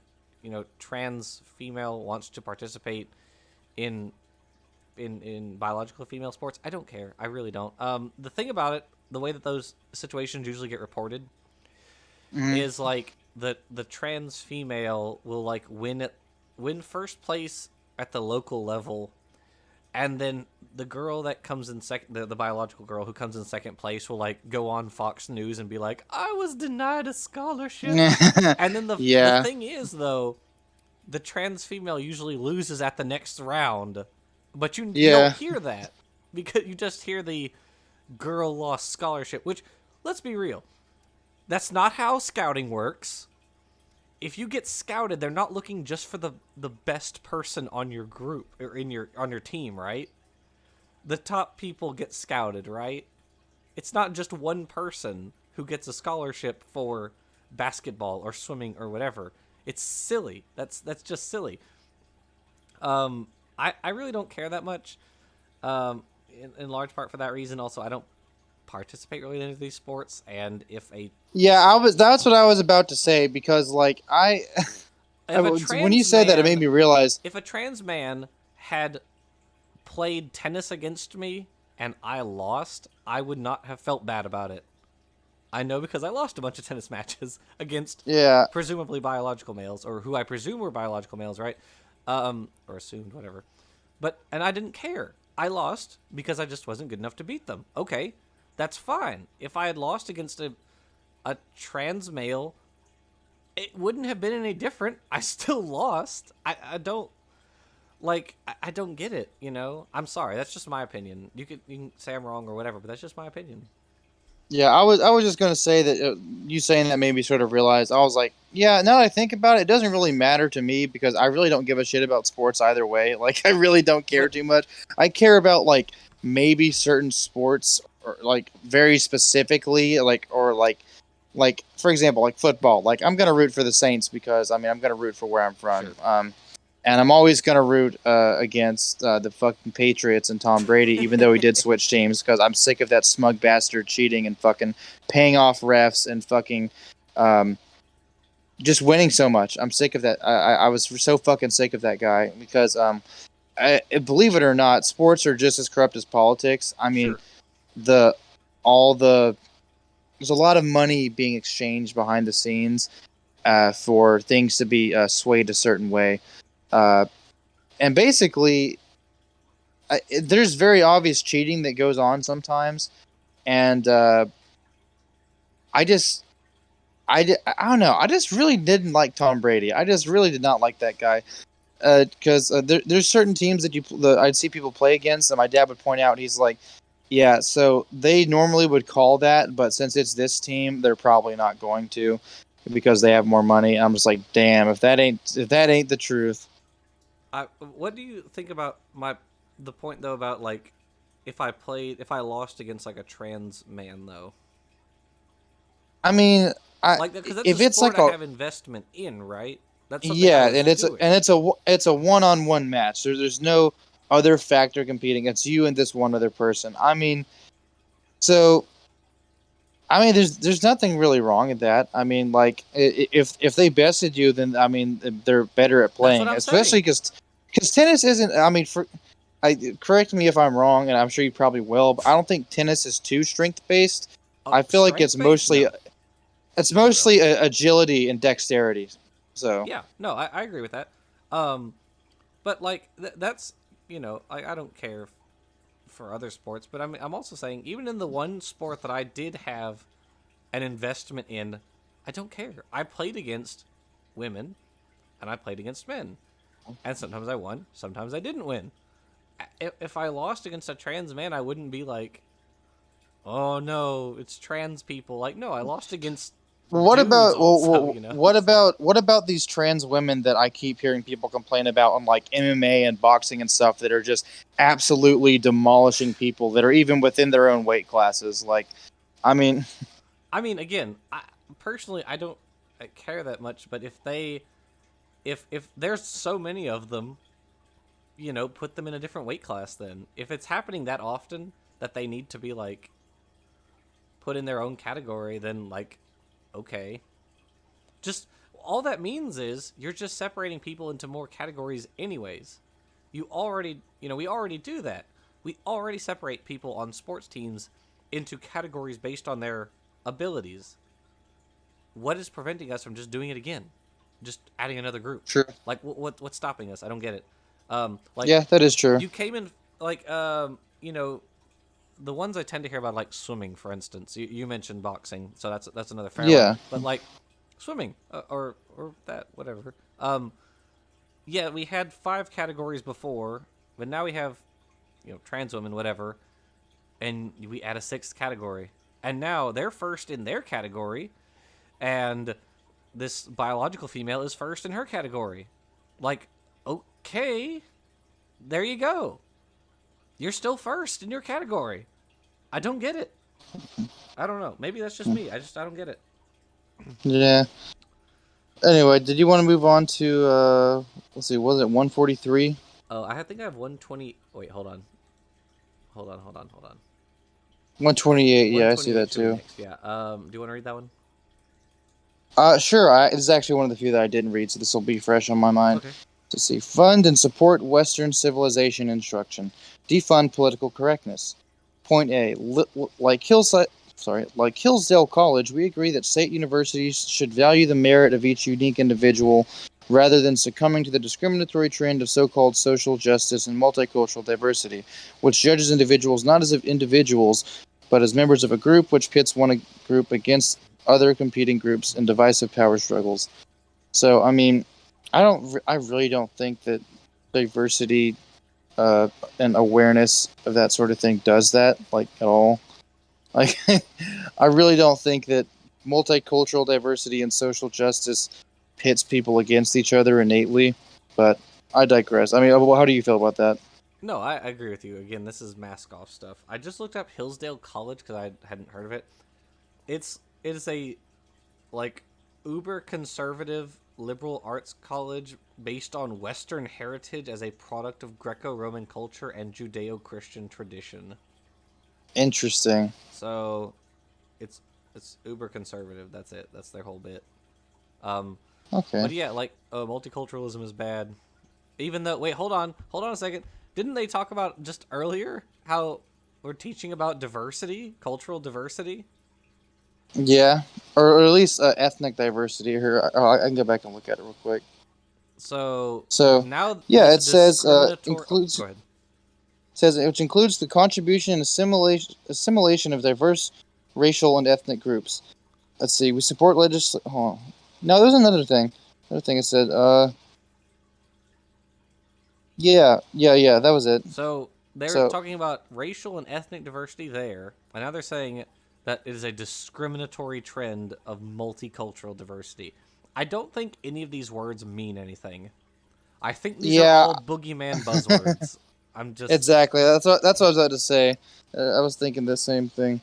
trans female wants to participate in in biological female sports. I don't care. I really don't. The thing about it, the way that those situations usually get reported Mhm. is like the trans female will like win first place at the local level, and then the girl that comes in second, the biological girl who comes in second place will like go on Fox News and be like, I was denied a scholarship. And then the Yeah, thing is though, the trans female usually loses at the next round, but you don't yeah, hear that because you just hear the girl lost scholarship. Which, let's be real, that's not how scouting works. If you get scouted, they're not looking just for the best person on your group or in your on your team, right? The top people get scouted, right? It's not just one person who gets a scholarship for basketball or swimming or whatever. It's silly. That's just silly. I really don't care that much. In large part for that reason. Also, I don't participate really in any of these sports, and yeah. That's what I was about to say because like if a when you trans said that, it made man me realize. if a trans man had played tennis against me and I lost, I would not have felt bad about it. I know because I lost a bunch of tennis matches against Yeah, presumably biological males, or who I presume were biological males, right? Or assumed, whatever. And I didn't care. I lost because I just wasn't good enough to beat them. Okay, that's fine. If I had lost against a trans male, it wouldn't have been any different. I still lost. I don't like. I don't get it. I'm sorry. That's just my opinion. You can say I'm wrong or whatever, but that's just my opinion. yeah. I was just gonna say that you saying that made me sort of realize. I was like, yeah. Now that I think about it, it doesn't really matter to me because I really don't give a shit about sports either way. Like, I really don't care But too much. I care about like maybe certain sports or like very specifically, like for example, like football. Like, I'm gonna root for the Saints because I mean I'm gonna root for where I'm from. sure. And I'm always gonna root against the fucking Patriots and Tom Brady, even though he did switch teams, because I'm sick of that smug bastard cheating and fucking paying off refs and fucking um, just winning so much. I'm sick of that. I was so fucking sick of that guy because believe it or not, sports are just as corrupt as politics. I mean, Sure. the all the there's a lot of money being exchanged behind the scenes for things to be swayed a certain way. Uh, and basically, there's very obvious cheating that goes on sometimes, and I just, I don't know. I just really didn't like Tom Brady. I just really did not like that guy because there's certain teams that I'd see people play against, and my dad would point out. He's like, yeah, so they normally would call that, but since it's this team, they're probably not going to because they have more money. I'm just like, damn, if that ain't the truth. What do you think about the point though about like if I lost against like a trans man though, I mean, like because that's a if it's sport like I a have investment in, right? That's something I yeah, was and doing. it's a one-on-one match. There's no other factor competing. It's you and this one other person. So I mean, there's nothing really wrong with that. I mean, like if they bested you, then I mean they're better at That's what playing, I'm especially saying. because tennis isn't. I mean, correct me if I'm wrong, and I'm sure you probably will. But I don't think tennis is too strength based. I feel like Strength based? No, it's not really. mostly agility and dexterity. So Yeah, no, I agree with that. Um, but like that's I don't care for other sports, but I'm also saying even in the one sport that I did have an investment in, I don't care. I played against women and I played against men, and sometimes I won, sometimes I didn't win. If I lost against a trans man, I wouldn't be like, "Oh no, it's trans people." Like, no, I lost against what dudes about also. So what about these trans women that I keep hearing people complain about on like MMA and boxing and stuff that are just absolutely demolishing people that are even within their own weight classes? Like, I mean, I mean, again, personally, I don't care that much. But if there's so many of them, put them in a different weight class. Then, if it's happening that often that they need to be like put in their own category, then like, okay. Just all that means is you're just separating people into more categories anyways. You already, we already do that. We already separate people on sports teams into categories based on their abilities. What is preventing us from just doing it again? Just adding another group. True. Like what's stopping us? I don't get it. Like Yeah, that is true. you came in like the ones I tend to hear about, like swimming, for instance. You mentioned boxing, so that's another fair one. Yeah. But like swimming or that whatever. Yeah, we had 5 categories before, but now we have trans women, whatever, and we add a 6th category, and now they're first in their category, and this biological female is first in her category. Like, okay, there you go. You're still first in your category. I don't get it. I don't know. Maybe that's just me. I don't get it. Yeah. Anyway, did you want to move on to let's see, was it 143? Oh, I think I have 120. Wait, hold on. 128. Yeah, I see 128 that should be too. next. Yeah. Do you want to read that one? Sure. It's actually one of the few that I didn't read, so this will be fresh on my mind. Okay. To see, fund and support Western civilization instruction. Defund political correctness. Point A. Like Hillsdale College, we agree that state universities should value the merit of each unique individual rather than succumbing to the discriminatory trend of so-called social justice and multicultural diversity, which judges individuals not as individuals, but as members of a group, which pits one group against other competing groups in divisive power struggles. So, I mean, I really don't think that diversity and awareness of that sort of thing does that, like, at all. Like, I really don't think that multicultural diversity and social justice pits people against each other innately, but I digress. I mean, how do you feel about that? No, I agree with you. Again, this is mask off stuff. I just looked up Hillsdale College because I hadn't heard of it. It is a like uber conservative liberal arts college based on Western heritage as a product of Greco-Roman culture and Judeo-Christian tradition. Interesting. So, it's uber conservative. That's it. That's their whole bit. Okay. But yeah, like multiculturalism is bad. Even though, wait, hold on a second. Didn't they talk about just earlier how we're teaching about diversity, cultural diversity? Yeah, or at least ethnic diversity here. I can go back and look at it real quick. So So, now yeah, there's a it says discriminatory. Oh, includes go ahead. says which includes the contribution and assimilation of diverse racial and ethnic groups. Let's see. We support legislation. Hold on. No, there's another thing. Another thing it said. Yeah. That was it. So they're So talking about racial and ethnic diversity there, and now they're saying that it is a discriminatory trend of multicultural diversity. I don't think any of these words mean anything. I think these are yeah, all boogeyman buzzwords. I'm just exactly. That's what I was about to say. I was thinking the same thing.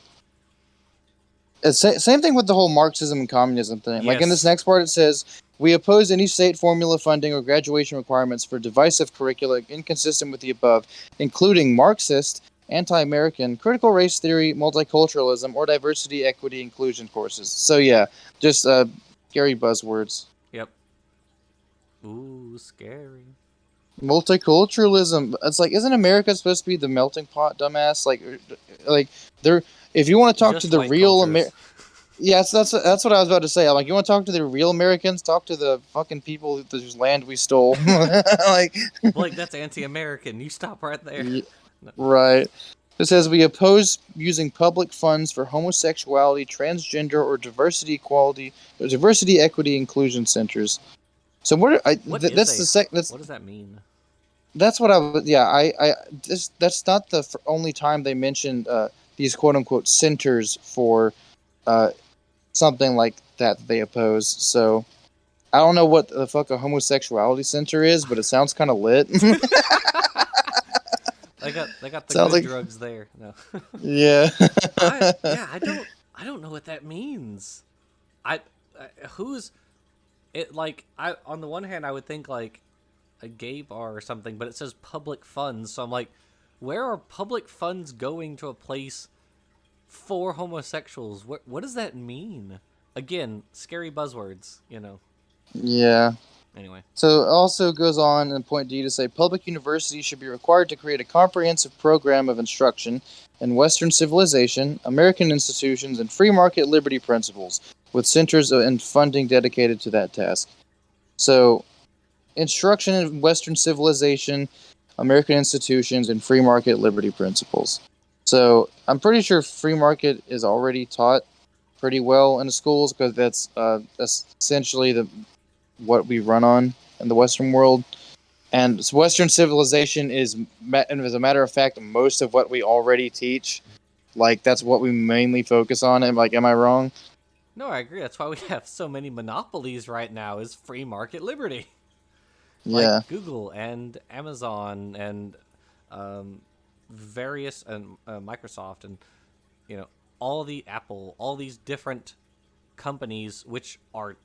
Same thing with the whole Marxism and communism thing. Like in this yes. next part, it says we oppose any state formula funding or graduation requirements for divisive curricula inconsistent with the above, including Marxist, anti-American, critical race theory, multiculturalism, or diversity, equity, inclusion courses. So yeah, just scary buzzwords. Yep. Ooh, scary. Multiculturalism. It's like, isn't America supposed to be the melting pot, dumbass? Like they're. If you want to talk to Just the white real cultures. yes, that's what I was about to say. I'm like, you want to talk to the real Americans? Talk to the fucking people whose land we stole. Like, Blake, that's anti-American. You stop right there. No. right. It says we oppose using public funds for homosexuality, transgender, or diversity, equity, inclusion centers. So What is that's a? the sec. What does that mean? That's what I was. Yeah, that's not the only time they mentioned these quote unquote centers for uh, something like that they oppose. So I don't know what the fuck a homosexuality center is, but it sounds kind of lit. They got the Sounds good like drugs there. No. yeah. I don't know what that means. Who's it like I on the one hand I would think like a gay bar or something, but it says public funds, so I'm like, where are public funds going to a place for homosexuals. What does that mean? Again, scary buzzwords, you know. Yeah. Anyway. So it also goes on in point D to say public universities should be required to create a comprehensive program of instruction in Western civilization, American institutions, and free market liberty principles, with centers and funding dedicated to that task. So, instruction in Western civilization, American institutions, and free market liberty principles. So, I'm pretty sure free market is already taught pretty well in the schools because that's essentially the what we run on in the Western world. And Western civilization is, and as a matter of fact, most of what we already teach. Like that's what we mainly focus on. And like, am I wrong? No, I agree. That's why we have so many monopolies right now is free market liberty. Yeah, Like Google and Amazon and various and Microsoft and you know all the Apple, all these different companies which are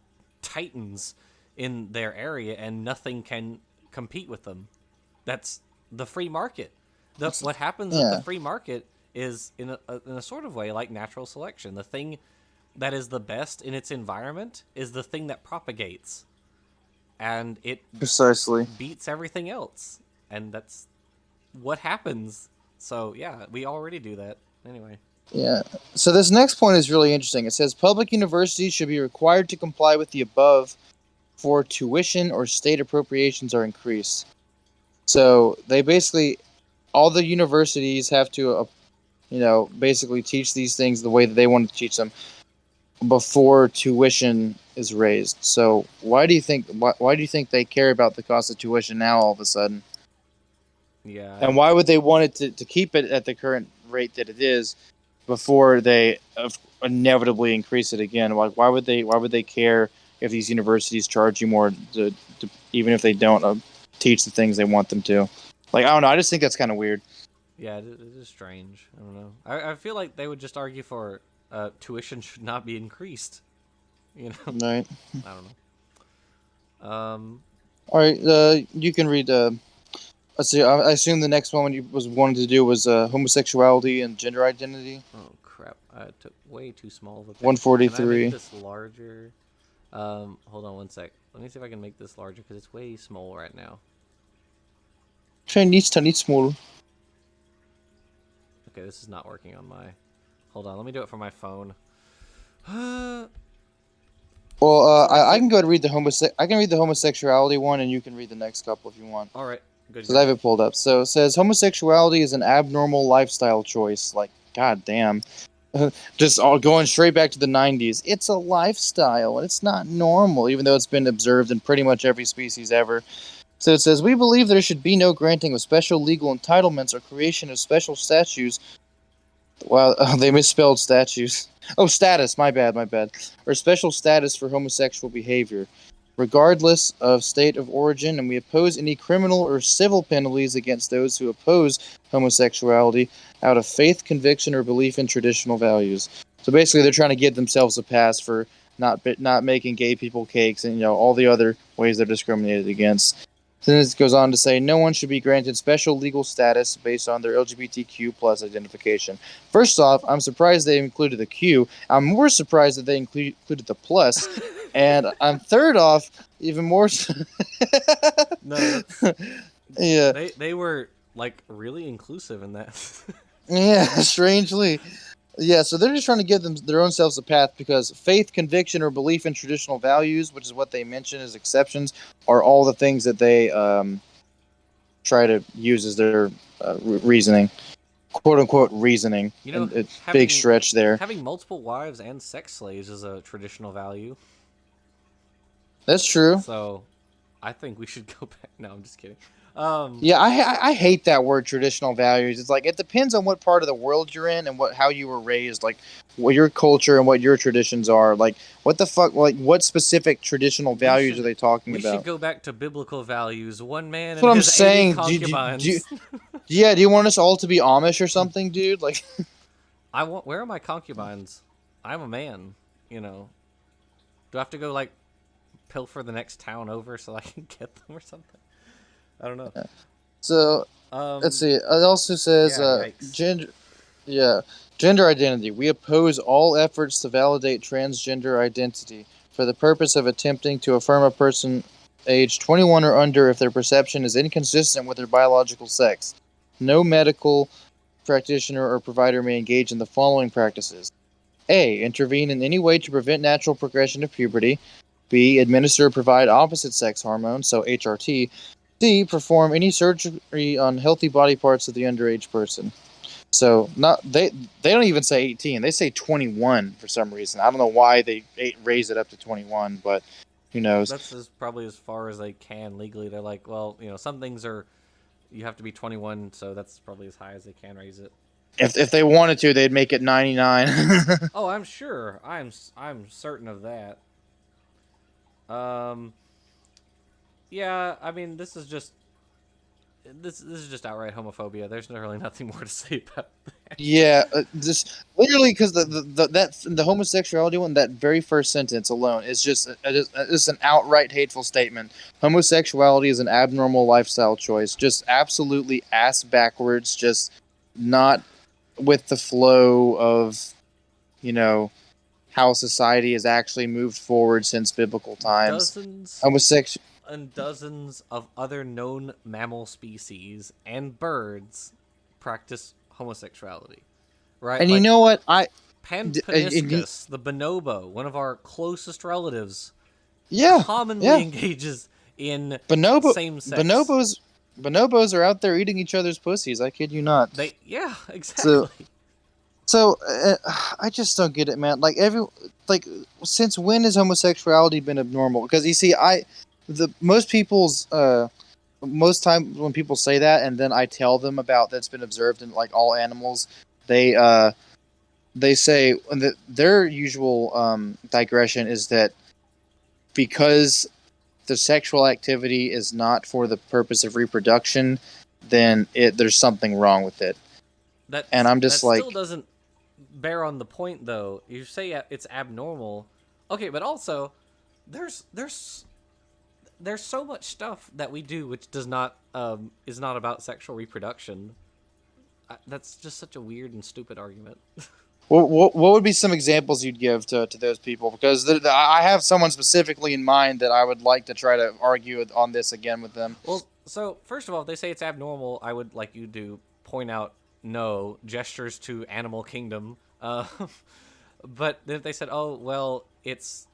titans in their area and nothing can compete with them. That's the free market. What happens with the yeah, free market is in a sort of way like natural selection. The thing that is the best in its environment is the thing that propagates, and it precisely. beats everything else, and that's what happens. So yeah, we already do that anyway. Yeah. So this next point is really interesting. It says public universities should be required to comply with the above for tuition or state appropriations are increased. So they basically all the universities have to basically teach these things the way that they want to teach them before tuition is raised. So why do you think they care about the cost of tuition now all of a sudden? Yeah, And why would they want it to keep it at the current rate that it is before they inevitably increase it again? Like why would they care if these universities charge you more even if they don't teach the things they want them to? Like I don't know. I just think that's kind of weird. yeah, it is strange. I don't know. I feel like they would just argue for tuition should not be increased. You know, Right. I don't know. All right. You can read. Let's see. I assume the next one you was wanted to do was homosexuality and gender identity. Oh crap! I took way too small of a One picture. forty Can I make three. this larger? Hold on one sec. Let me see if I can make this larger because it's way small right now. Chinese tiny small. Okay, this is not working on my. Hold on, let me do it from my phone. So Well, I I took. can go ahead and read I can read the homosexuality one, and you can read the next couple if you want. All right, good, Because I good. have it pulled up. So it says homosexuality is an abnormal lifestyle choice. Like, god damn. Just all going straight back to the 90s. It's a lifestyle, and it's not normal, even though it's been observed in pretty much every species ever. So it says, we believe there should be no granting of special legal entitlements or creation of special statutes. Well, they misspelled statues. Oh, status. My bad, my bad. Or special status for homosexual behavior, regardless of state of origin, and we oppose any criminal or civil penalties against those who oppose homosexuality out of faith, conviction, or belief in traditional values. So basically, they're trying to give themselves a pass for not making gay people cakes and all the other ways they're discriminated against. Then it goes on to say no one should be granted special legal status based on their LGBTQ plus identification. First off, I'm surprised they included the Q. I'm more surprised that they included the plus, and I'm third off even more. No, that's Yeah, they were like really inclusive in that. yeah. Strangely, yeah. So they're just trying to give them their own selves a path because faith, conviction, or belief in traditional values, which is what they mention as exceptions, are all the things that they try to use as their reasoning, quote unquote reasoning, You know, and it's big having stretch there. having multiple wives and sex slaves is a traditional value. That's true. So, I think we should go back. No, I'm just kidding. Yeah, I hate that word traditional values. It's like it depends on what part of the world you're in and how you were raised, like what your culture and what your traditions are. Like what the fuck, like what specific traditional we values are should they talking we should about? go back to biblical values. One man That's and what I'm his 80 saying. concubines. Yeah, do you want us all to be Amish or something, dude? Like, I want. Where are my concubines? I'm a man. You know. Do I have to go like pilfer the next town over so I can get them or something? I don't know. so let's Um. see. It also says Yeah. Yikes. gender. Yeah. Gender identity. We oppose all efforts to validate transgender identity for the purpose of attempting to affirm a person aged 21 or under if their perception is inconsistent with their biological sex. No medical practitioner or provider may engage in the following practices: A. Intervene in any way to prevent natural progression of puberty. B. Administer or provide opposite sex hormones, so HRT. C. Perform any surgery on healthy body parts of the underage person. So not they don't even say 18. They say 21 for some reason. I don't know why they raise it up to 21, but who knows? That's probably as far as they can legally. They're like, well, some things are you have to be 21, so that's probably as high as they can raise it. If they wanted to, they'd make it 99. Oh, I'm sure. I'm certain of that. Um, yeah, I mean, this is just outright homophobia. There's really nothing more to say about that. Yeah, just literally because the homosexuality one, that very first sentence alone is just an outright hateful statement. Homosexuality is an abnormal lifestyle choice, just absolutely ass backwards, just not with the flow of you know how society has actually moved forward since biblical times. Dozens Homosexual. and dozens of other known mammal species and birds practice homosexuality, right? And you Like know what? Panpaniscus, the bonobo, one of our closest relatives, Yeah, commonly yeah. engages in Bonobo, same-sex. bonobos are out there eating each other's pussies. I kid you not. Yeah, So, exactly. I just don't get it, man. Like since when has homosexuality been abnormal? Because you see, most people's most time when people say that, and then I tell them about that's been observed in like all animals, they they say that their usual digression is that because the sexual activity is not for the purpose of reproduction, then there's something wrong with it. And I'm That just still like, doesn't bear on the point, though. You say it's abnormal, okay, but also there's there's so much stuff that we do which does not is not about sexual reproduction. That's just such a weird and stupid argument. what would be some examples you'd give to those people? Because I have someone specifically in mind that I would like to try to argue on this again with them. Well, so first of all, if they say it's abnormal, I would like you to point out no gestures to animal kingdom. But then if they said, "Oh, well, it's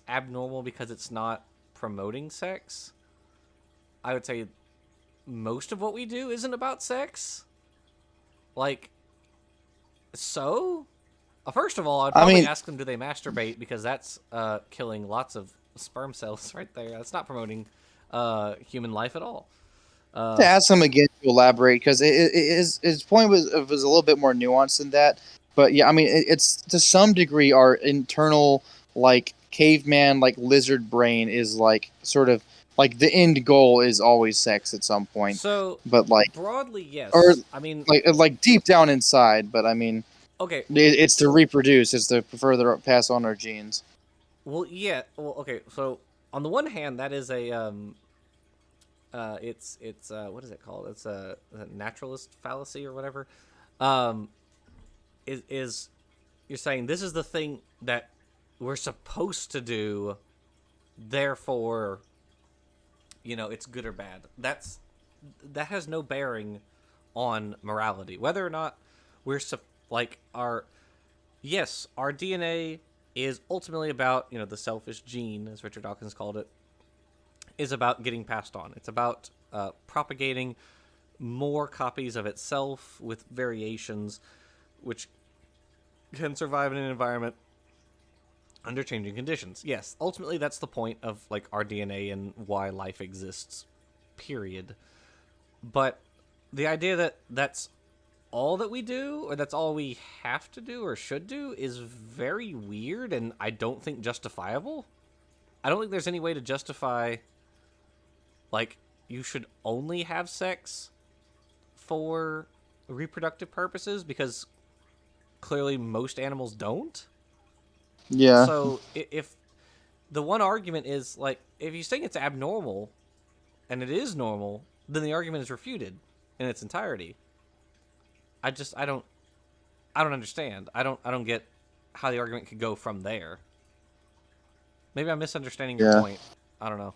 abnormal because it's not promoting sex," I would say most of what we do isn't about sex. Like, so first of all, I'd I probably mean, ask them, do they masturbate, because that's killing lots of sperm cells right there. That's not promoting human life at all. to Uh, ask him again to elaborate because his point was a little bit more nuanced than that. But yeah, I mean, it's to some degree our internal like caveman like lizard brain is like sort of like the end goal is always sex at some point, so but like broadly, or yes. I mean, like deep down inside. But I mean, okay. it's to reproduce. It's to further pass on our genes. Well, yeah. Well, okay. So on the one hand, that is it's what is it called? It's a naturalist fallacy or whatever. Um, is you're saying this is the thing that we're supposed to do, therefore, it's good or bad. That has no bearing on morality. Whether or not we're like our yes, our DNA is ultimately about the selfish gene, as Richard Dawkins called it, is about getting passed on. It's about propagating more copies of itself with variations, which can survive in an environment under changing conditions. Yes, ultimately that's the point of like our DNA and why life exists. Period. But the idea that that's all that we do, or that's all we have to do or should do, is very weird, and I don't think justifiable. I don't think there's any way to justify, like, you should only have sex for reproductive purposes, because clearly most animals don't. Yeah. So if the one argument is, like, if you think it's abnormal and it is normal, then the argument is refuted in its entirety. I I don't understand. I don't get how the argument could go from there. Maybe I'm misunderstanding your Yeah. point. I don't know.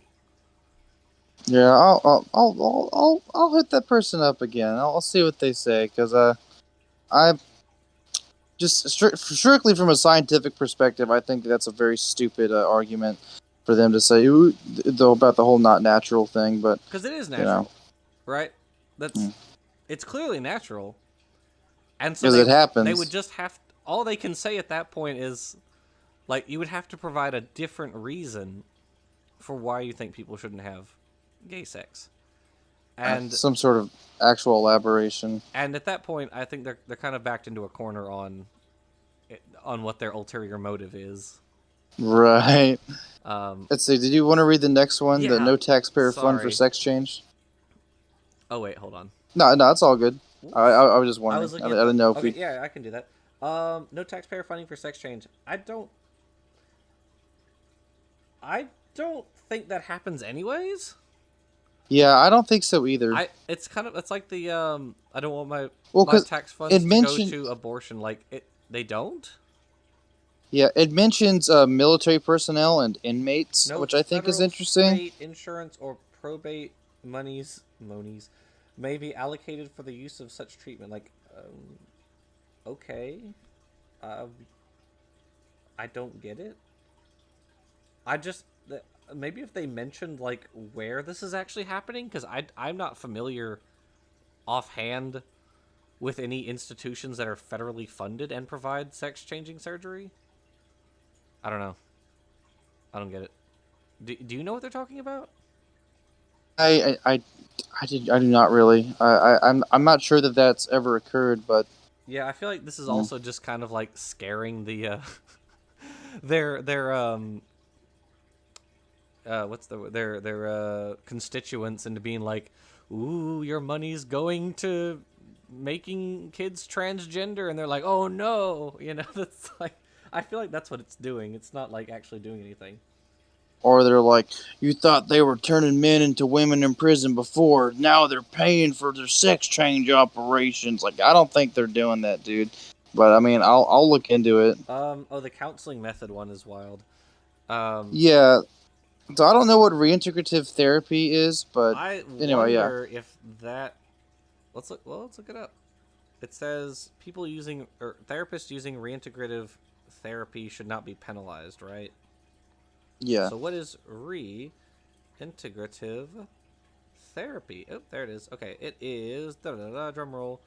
Yeah, I'll hit that person up again. I'll see what they say because I just strictly from a scientific perspective, I think that's a very stupid argument for them to say though about the whole not natural thing. But Because it is you know, natural, right? That's it's clearly natural, and so because it they would happens. just have all they can say at that point is like you would have to provide a different reason for why you think people shouldn't have gay sex, and Some sort of actual elaboration. at that point, I think they're kind of backed into a corner on what their ulterior motive is. Right. Um, Let's see. Did you want to read the next one? The yeah, no taxpayer fund for sorry. sex change. Oh wait, hold on. No, it's all good. Whoops. I was just I wondering. was I looking at the. didn't know if Okay, we. yeah, I can do that. No taxpayer funding for sex change. I don't think that happens anyways. Yeah, I don't think so either. It's like the I don't want Well, my because tax it funds to go mentioned. to abortion. Like they don't. Yeah, it mentions military personnel and inmates, No which I think is federal, interesting. state, insurance, or probate monies may be allocated for the use of such treatment. Like, okay, um, I don't get it. I just maybe if they mentioned like where this is actually happening, because I'm not familiar offhand with any institutions that are federally funded and provide sex changing surgery. I don't know. I don't get it. Do you know what they're talking about? I do not really. I'm not sure that that's ever occurred, but Yeah, I feel like this is mm, also just kind of like scaring the their what's their constituents into being like, ooh, your money's going to making kids transgender, and they're like, oh no, that's like, I feel like that's what it's doing. It's not like actually doing anything. or they're like, you thought they were turning men into women in prison before. Now they're paying for their sex change operations. Like, I don't think they're doing that, dude. But I mean, I'll look into it. Oh, the counseling method one is wild. Um, Yeah. So I don't know what reintegrative therapy is, but I anyway, yeah. wonder if that. Let's look. Well, let's look it up. It says people using or therapists using reintegrative therapy should not be penalized, right? Yeah. So what is reintegrative therapy? Oh, there it is. Okay, it is drum roll.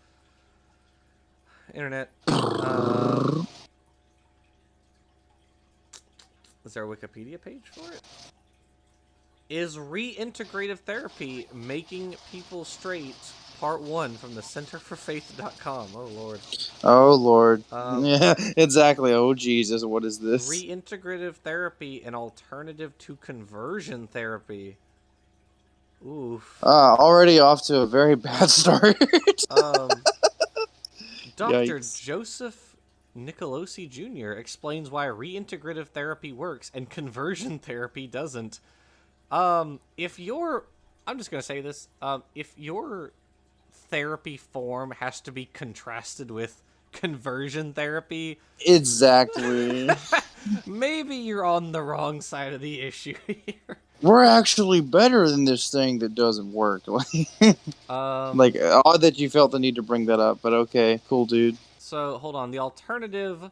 Internet. Um, is there a Wikipedia page for it? Is reintegrative therapy making people straight? Part 1 from the centerforfaith.com. Oh lord. Oh Lord. Um, Yeah, exactly. Oh Jesus, what is this? Reintegrative therapy, an alternative to conversion therapy. Oof. Already off to a very bad start. Um, Dr. Yikes. Joseph Nicolosi Jr. explains why reintegrative therapy works and conversion therapy doesn't. If you're, I'm just gonna say this. If your therapy form has to be contrasted with conversion therapy, Exactly. maybe you're on the wrong side of the issue here. We're actually better than this thing that doesn't work. Um, Like, odd that you felt the need to bring that up, but okay, cool, dude. so hold on. The alternative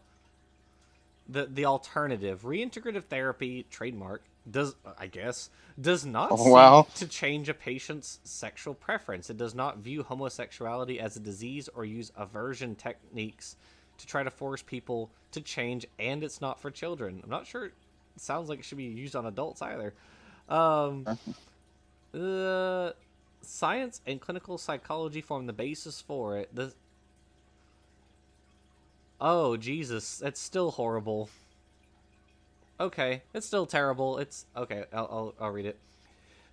reintegrative therapy trademark does not Oh, wow. seek to change a patient's sexual preference. It does not view homosexuality as a disease or use aversion techniques to try to force people to change, and it's not for children. I'm not sure it sounds like it should be used on adults either. Um, Science and clinical psychology form the basis for it. Oh, Jesus, it's still horrible. Okay, it's still terrible. It's okay. I'll read it.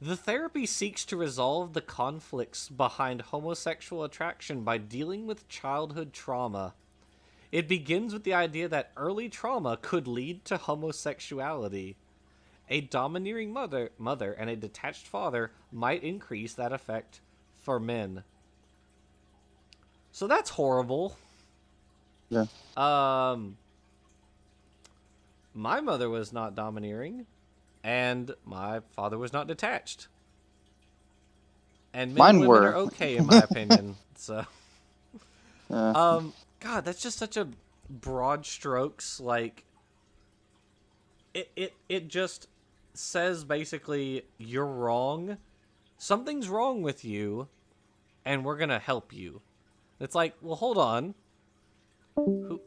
The therapy seeks to resolve the conflicts behind homosexual attraction by dealing with childhood trauma. It begins with the idea that early trauma could lead to homosexuality. A domineering mother and a detached father might increase that effect for men. So that's horrible. Yeah. Um, my mother was not domineering, and my father was not detached. And men and Mine women are were. okay, in my opinion. So, Yeah. God, that's just such a broad strokes. Like, it just says basically you're wrong. Something's wrong with you, and we're gonna help you. It's like, well, hold on. Who?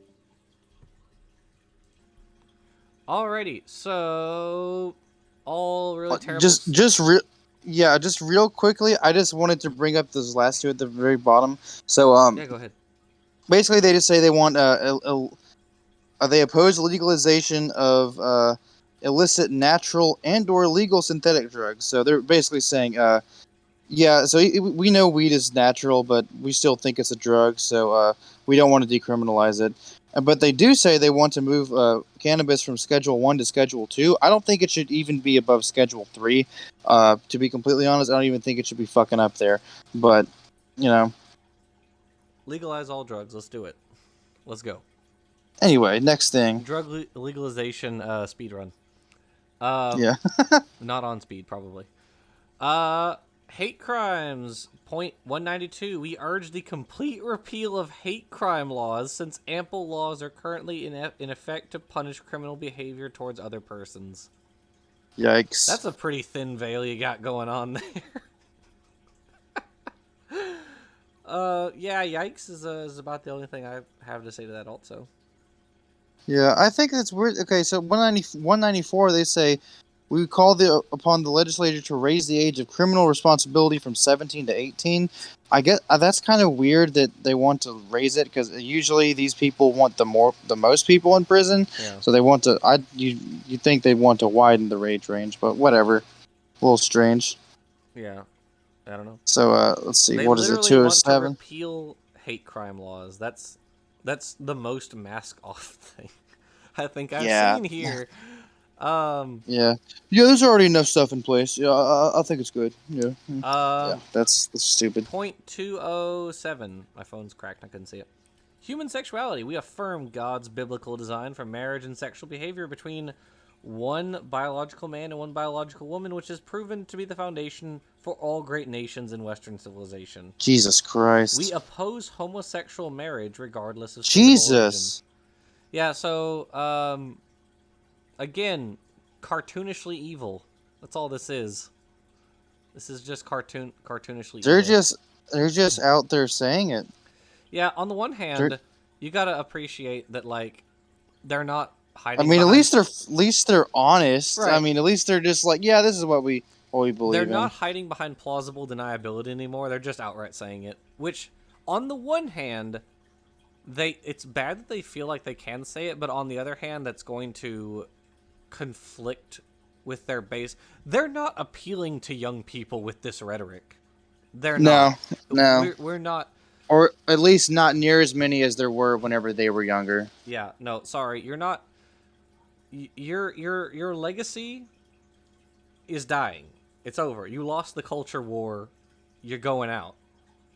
Alrighty, so all really terrible. Just yeah, just real quickly, I just wanted to bring up those last two at the very bottom. So Yeah, go ahead. basically they just say they want they oppose legalization of illicit natural and or legal synthetic drugs. So they're basically saying yeah, so we know weed is natural, but we still think it's a drug, so we don't want to decriminalize it. But they do say they want to move cannabis from Schedule 1 to Schedule 2. I don't think it should even be above Schedule 3. To be completely honest, I don't even think it should be fucking up there. But, you know, Legalize all drugs. Let's do it. Let's go. anyway, next thing. Drug legalization speed run. Yeah. Not on speed, probably. Hate crimes. Point 192. We urge the complete repeal of hate crime laws since ample laws are currently in effect to punish criminal behavior towards other persons. Yikes. That's a pretty thin veil you got going on there. Yeah, yikes is about the only thing I have to say to that also. Yeah, I think that's weird. Okay, so 194, they say we call upon the legislature to raise the age of criminal responsibility from 17 to 18. I get that's kind of weird that they want to raise it because usually these people want the most people in prison, Yeah. so they want to. You think they want to widen the age range, but whatever. A little strange. Yeah. I don't know. So let's see, They what is it? literally want to 207. repeal hate crime laws. That's the most mask off thing I think I've Yeah, seen here. yeah. There's already enough stuff in place. Yeah, I think it's good. Yeah, yeah. Um, That's stupid. Point 207. My phone's cracked. I couldn't see it. Human sexuality. We affirm God's biblical design for marriage and sexual behavior between one biological man and one biological woman, which is proven to be the foundation for all great nations in Western civilization. Jesus Christ. We oppose homosexual marriage regardless of state of origin. Jesus. Yeah, so, again, cartoonishly evil. That's all this is. This is just cartoonishly They're evil. they're just out there saying it. Yeah, on the one hand, you gotta appreciate that, like, they're not hiding. I mean, behind... at least they're honest. Right. I mean, at least they're just like, yeah, this is what we believe They're in. not hiding behind plausible deniability anymore. They're just outright saying it. Which, on the one hand, it's bad that they feel like they can say it, but on the other hand, that's going to conflict with their base. They're not appealing to young people with this rhetoric. They're not. No. We're not. Or at least not near as many as there were whenever they were younger. Yeah, no, sorry. You're not. Your legacy is dying. It's over. You lost the culture war. You're going out.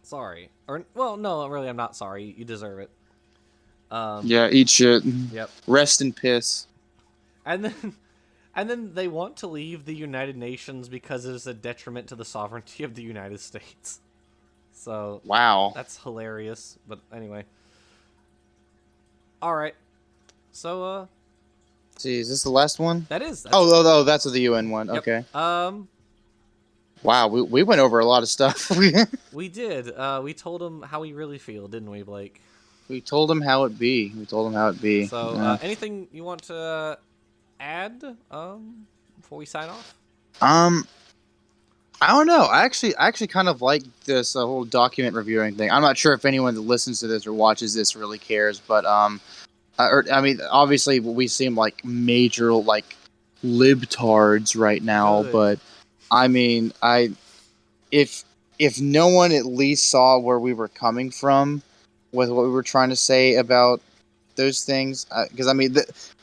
Sorry. Or, well, no, really, I'm not sorry. You deserve it. Yeah, eat shit. Yep. Rest in piss. And then they want to leave the United Nations because it is a detriment to the sovereignty of the United States. So Wow. that's hilarious. But anyway. All right. So see, is this the last one? That's that's the UN one. Yep. Okay. Wow, we went over a lot of stuff. We did. We told them how we really feel, didn't we, Blake? We told him how it be. So, anything you want to add before we sign off? I don't know. I actually kind of like this whole document reviewing thing. I'm not sure if anyone that listens to this or watches this really cares, but I mean, obviously we seem like major like libtards right now, Good. but I mean, if no one at least saw where we were coming from with what we were trying to say about those things, because I mean,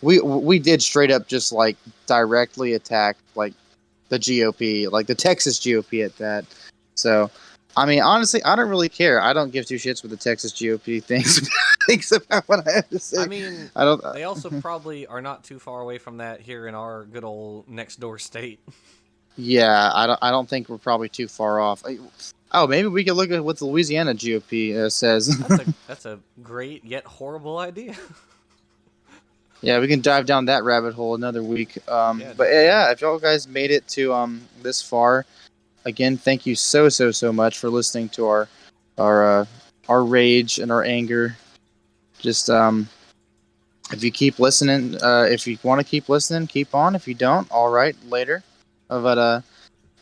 we did straight up just like directly attack like the GOP, like the Texas GOP at that. So, I mean, honestly, I don't really care. I don't give two shits what the Texas GOP thinks. thinks about what I have to say. I mean, I don't. they also probably are not too far away from that here in our good old next door state. Yeah, I don't think we're probably too far off. Oh, maybe we could look at what the Louisiana GOP says. That's a great yet horrible idea. Yeah, we can dive down that rabbit hole another week. Yeah, But definitely. yeah, if y'all guys made it to this far, again, thank you so much for listening to our our rage and our anger. Just if you keep listening, if you want to keep listening, keep on. If you don't, all right, later. But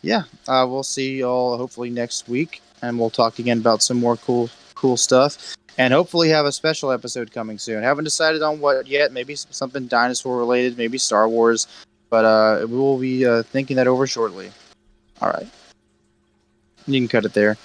yeah, we'll see y'all hopefully next week, and we'll talk again about some more cool stuff, and hopefully have a special episode coming soon. Haven't decided on what yet. Maybe something dinosaur related, maybe Star Wars, but we will be thinking that over shortly. All right, you can cut it there.